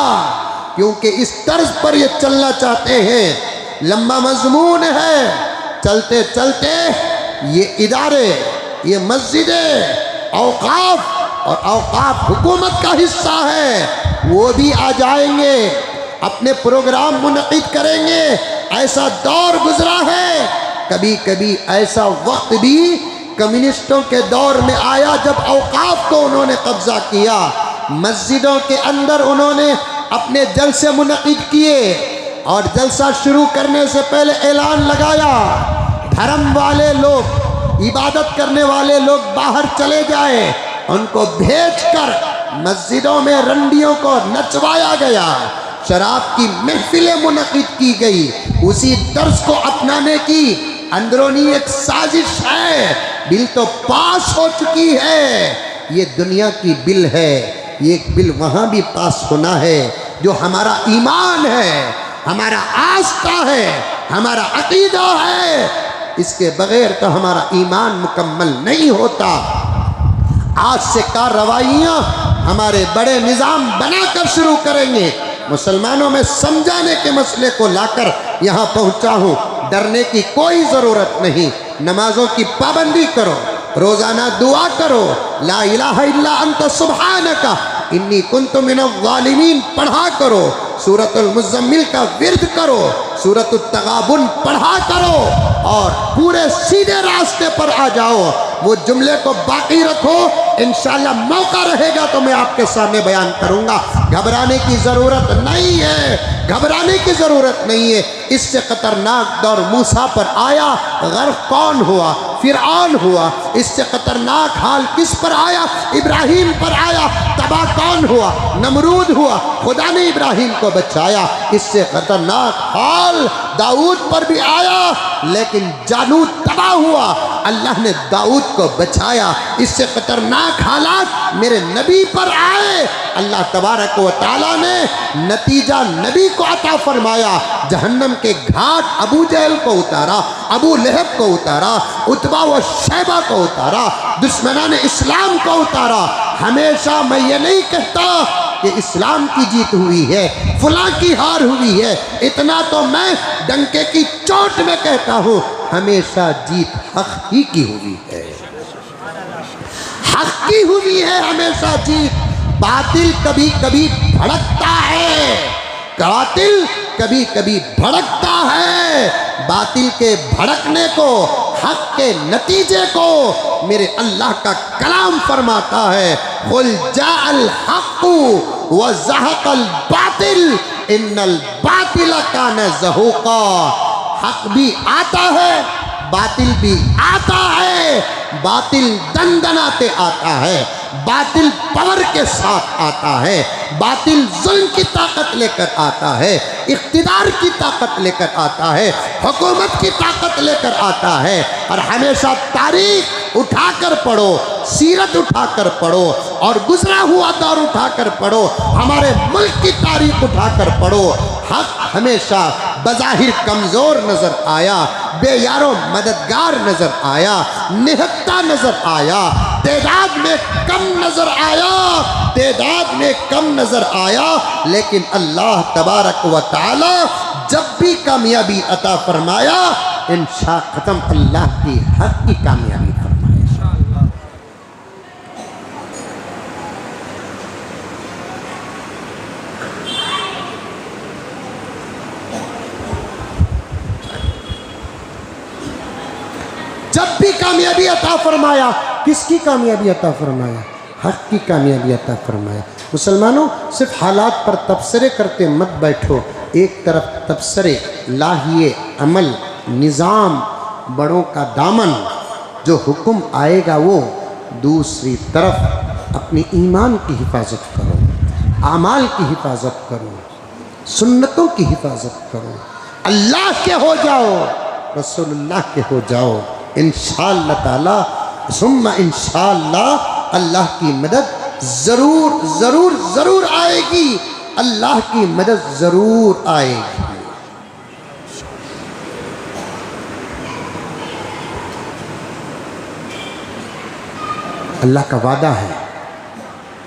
क्योंकि इस तर्ज पर ये चलना चाहते हैं। लंबा मजमून है, चलते चलते ये इदारे, ये मस्जिदें औकाफ और औकाफ हुकूमत का हिस्सा है, वो भी आ जाएंगे, अपने प्रोग्राम मुनक़िद करेंगे। ऐसा दौर गुजरा है, कभी कभी ऐसा वक्त भी कम्युनिस्टों के दौर में आया जब औकाफ को उन्होंने कब्जा किया, मस्जिदों के अंदर उन्होंने अपने जलसे मुनक़िद किए और जलसा शुरू करने से पहले ऐलान लगाया, धर्म वाले लोग, इबादत करने वाले लोग बाहर चले जाए। उनको भेजकर मस्जिदों में रंडियों को नचवाया गया, शराब की महफिलें मुनक़िद की गई। उसी तर्ज को अपनाने की अंदरूनी एक साजिश है। बिल तो पास हो चुकी है, ये दुनिया की बिल है, ये एक बिल वहाँ भी पास होना है जो हमारा ईमान है, हमारा आस्था है, हमारा अकीदा है। इसके बगैर तो हमारा ईमान मुकम्मल नहीं होता। आज से कार्रवाइयाँ हमारे बड़े निज़ाम बनाकर शुरू करेंगे। मुसलमानों में समझाने के मसले को लाकर यहाँ पहुँचा हूँ। डरने की कोई ज़रूरत नहीं। नमाजों की पाबंदी करो, रोज़ाना दुआ करो, ला इलाहा इल्ला अंत सुब्हानका इन्नी कुन्तु मिनज़्ज़ालिमीन पढ़ा करो, सूरतुल मुज़्ज़म्मिल का विर्द करो, सूरतुत तगाबुन पढ़ा करो और पूरे सीधे रास्ते पर आ जाओ। वो जुमले को बाकी रखो, इंशाअल्लाह मौका रहेगा तो मैं आपके सामने बयान करूँगा। घबराने की ज़रूरत नहीं है, घबराने की ज़रूरत नहीं है। इससे ख़तरनाक दौर मूसा पर आया, गर्क कौन हुआ? फिरऔन हुआ। इससे खतरनाक हाल किस पर आया? इब्राहिम पर आया। तबाह कौन हुआ? नमरूद हुआ। खुदा ने इब्राहिम को बचाया। इससे खतरनाक हाल दाऊद पर भी आया, लेकिन जालूत तबाह हुआ, अल्लाह ने दाऊद को बचाया। इससे खतरनाक हालात मेरे नबी पर आए, अल्लाह तबारक व तआला ने नतीजा नबी को अता फरमाया। जहन्नम के घाट अबू जहल को उतारा, अबू लहब को उतारा, उतबा व शैबा को उतारा, दुश्मनान इस्लाम को उतारा। हमेशा मैं ये नहीं कहता कि इस्लाम की जीत हुई है, फलां की हार हुई है। इतना तो मैं डंके की चोट में कहता हूँ, हमेशा जीत हक ही की हुई है, हक की हुई है हमेशा जीत। बातिल कभी कभी भड़कता है, कातिल कभी कभी भड़कता है। बातिल के भड़कने को, हक के नतीजे को मेरे अल्लाह का कलाम फरमाता है, कुल जाअल हक़्क़ु व ज़हक़ल बातिल इन्नल बातिल कान ज़हूक़ा। हक भी आता है, बातिल भी आता है। बातिल दंदनाते आता है, बातिल पावर के साथ आता है, बातिल जुल्म की ताकत लेकर आता है, इख्तिदार की ताकत लेकर आता है, हुकूमत की ताकत लेकर आता है। और हमेशा तारीख उठाकर पढ़ो, सीरत उठाकर पढ़ो, और गुजरा हुआ दौर उठाकर पढ़ो, हमारे मुल्क की तारीख उठाकर पढ़ो। हक हमेशा बज़ाहिर कमज़ोर नज़र आया, बेयारो मददगार नज़र आया, निहत्ता नज़र आया, तादाद में कम नज़र आया, तादाद में कम नज़र आया। लेकिन अल्लाह तबारक व तआला जब भी कामयाबी अता फरमाया, इंशा ख़त्म अल्लाह की हक की कामयाबी फरमाया। जब भी कामयाबी अता फरमाया, किसकी कामयाबी अता फरमाया? हक की कामयाबी अता फरमाया। मुसलमानों, सिर्फ हालात पर तबसरे करते मत बैठो। एक तरफ तबसरे, लाहिए अमल, निज़ाम, बड़ों का दामन, जो हुक्म आएगा वो। दूसरी तरफ अपनी ईमान की हिफाजत करो, आमाल की हिफाजत करो, सुन्नतों की हिफाजत करो। अल्लाह के हो जाओ, रसूलुल्लाह के हो जाओ। इंशाअल्लाह ताला सुम्मा इंशाअल्लाह अल्लाह की मदद ज़रूर ज़रूर ज़रूर आएगी, अल्लाह की मदद ज़रूर आएगी। अल्लाह का वादा है,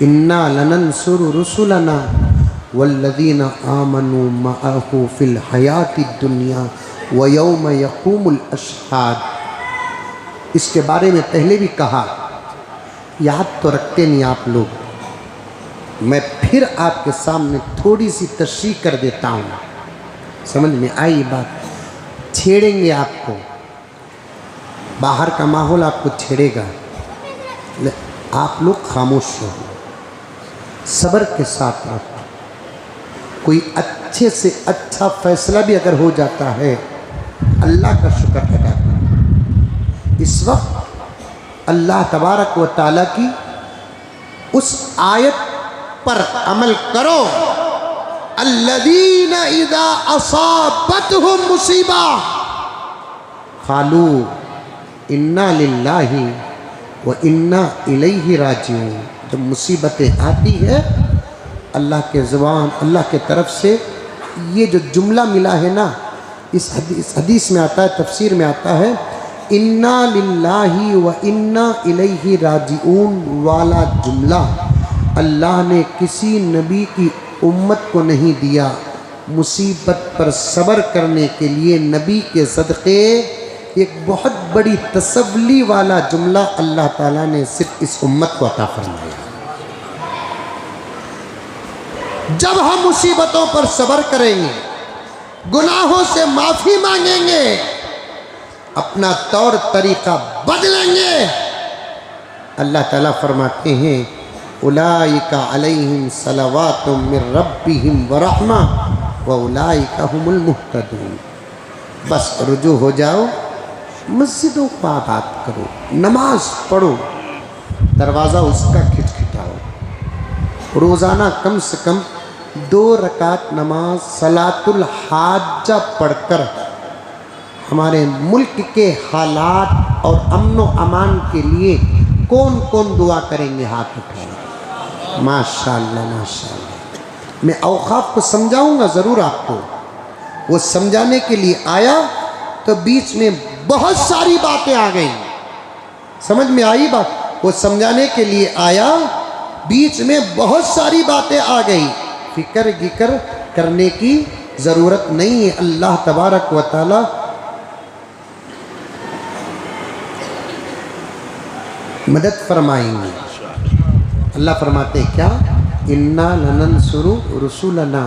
इन्ना लनंसुरु रुसुलना वल्लज़ीना आमनू मअहू फ़िल हयाति दुनिया व यौम यक़ूमुल अशहाद। इसके बारे में पहले भी कहा, याद तो रखते नहीं आप लोग। मैं फिर आपके सामने थोड़ी सी तशरीह कर देता हूँ, समझ में आई बात। छेड़ेंगे आपको, बाहर का माहौल आपको छेड़ेगा, आप लोग खामोश रहो, सब्र के साथ रहो। कोई अच्छे से अच्छा फैसला भी अगर हो जाता है, अल्लाह का शुक्र अदा करो। इस वक्त अल्लाह तबारक व तआला की उस आयत पर अमल करो, अल्लज़ीना इज़ा असाबतहुम मुसीबा क़ालू इन्ना लिल्लाहि व इन्ना इलैहि राजिऊन। जब मुसीबतें आती है, अल्लाह के ज़ुबान, अल्लाह के तरफ से ये जो जुमला मिला है ना, इस हदीस में आता है, तफसीर में आता है, इन्ना लिल्लाहि व इन्ना इलैहि राजिऊन वाला जुमला अल्लाह ने किसी नबी की उम्मत को नहीं दिया। मुसीबत पर सब्र करने के लिए नबी के सदक़े एक बहुत बड़ी तसल्ली वाला जुमला अल्लाह ताला ने सिर्फ इस उम्मत को अता फरमाया। जब हम मुसीबतों पर सब्र करेंगे, गुनाहों से माफ़ी मांगेंगे, अपना तौर तरीका बदलेंगे, अल्लाह ताला फरमाते हैं, उलाइका अलैहिम सलवातुम मिर रब्बिहिम व रहमा व उलाइका हुमुल मुहतदून। बस रुजू हो जाओ, मस्जिदों को आबाद करो, नमाज पढ़ो, दरवाज़ा उसका खिटखिटाओ, रोज़ाना कम से कम 2 रकात नमाज सलातुल हाजा पढ़कर हमारे मुल्क के हालात और अमन व अमान के लिए कौन कौन दुआ करेंगे, हाथ उठाएं। माशाअल्लाह माशाअल्लाह। मैं औक़ाफ़ को समझाऊंगा ज़रूर आपको, वो समझाने के लिए आया तो बीच में बहुत सारी बातें आ गई, समझ में आई बात? वो समझाने के लिए आया, बीच में बहुत सारी बातें आ गई, फिक्र गिकर करने की ज़रूरत नहीं है। अल्लाह तबारक व तआला मदद फरमाएंगे। अल्लाह फरमाते क्या, इन्ना लनंसुरु रुसुलना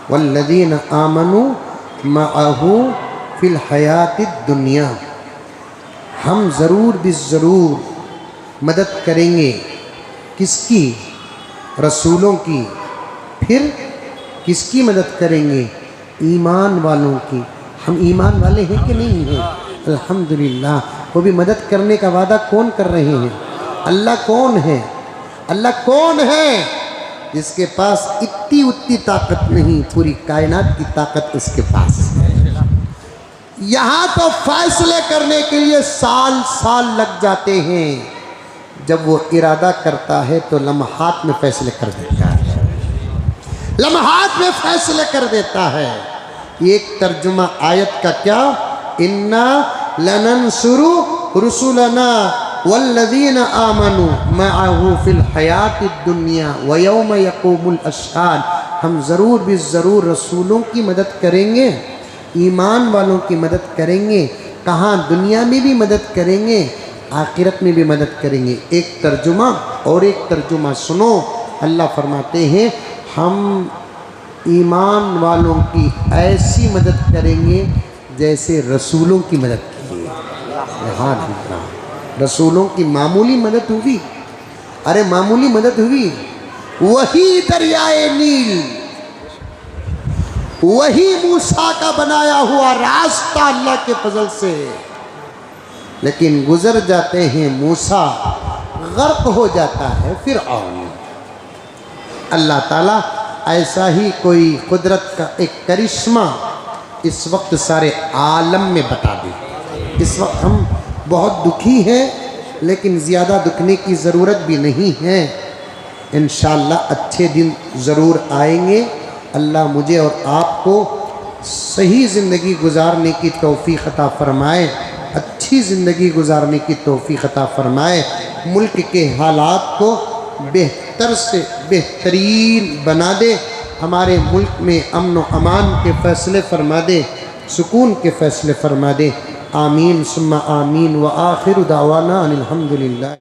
वल्लज़ीना आमनु मअहू फिल हयातिद दुनिया। हम ज़रूर बिज़रूर मदद करेंगे, किसकी? रसूलों की। फिर किसकी मदद करेंगे? ईमान वालों की। हम ईमान वाले हैं कि नहीं हैं? अल्हम्दुलिल्लाह। वो भी मदद करने का वादा कौन कर रहे हैं? अल्लाह कौन है? अल्लाह कौन है? जिसके पास इतनी उतनी ताकत नहीं, पूरी कायनात की ताकत उसके पास है। यहाँ तो फैसले करने के लिए साल साल लग जाते हैं, जब वो इरादा करता है तो लम्हात में फैसले कर देता है, लम्हात में फैसले कर देता है। एक तर्जुमा आयत का क्या, इन्ना लनंसुरु रुसुलना वल्लज़ीना आमनु मअहू फिल हयातिद दुनिया व यौम यक़ूमुल अशहाद। हम ज़रूर भी ज़रूर रसूलों की मदद करेंगे, ईमान वालों की मदद करेंगे। कहाँ? दुनिया में भी मदद करेंगे, आखिरत में भी मदद करेंगे। एक तर्जुमा और एक तर्जुमा सुनो। अल्लाह फरमाते हैं हम ईमान वालों की ऐसी मदद करेंगे जैसे रसूलों की मदद की है। हाथ दिखा, रसूलों की मामूली मदद हुई, अरे मामूली मदद हुई, वही दरियाए नील, वही मूसा का बनाया हुआ रास्ता अल्लाह के फजल से, लेकिन गुजर जाते हैं मूसा, गर्क हो जाता है फिरऔन। अल्लाह ताला ऐसा ही कोई कुदरत का एक करिश्मा इस वक्त सारे आलम में बता दे। इस वक्त हम बहुत दुखी हैं, लेकिन ज़्यादा दुखने की ज़रूरत भी नहीं है। इंशाअल्लाह अच्छे दिन ज़रूर आएंगे। अल्लाह मुझे और आपको सही ज़िंदगी गुजारने की तौफ़ीक़ अता फ़रमाए, अच्छी ज़िंदगी गुजारने की तौफ़ीक़ अता फ़रमाए, मुल्क के हालात को बेहतर से बेहतरीन बना दे, हमारे मुल्क में अमन व अमान के फ़ैसले फ़रमा दे, सुकून के फ़ैसले फ़रमा दे। आमीन सुम्मा आमीन व आखिर दावाना अनिल हम्दुलिल्लाह।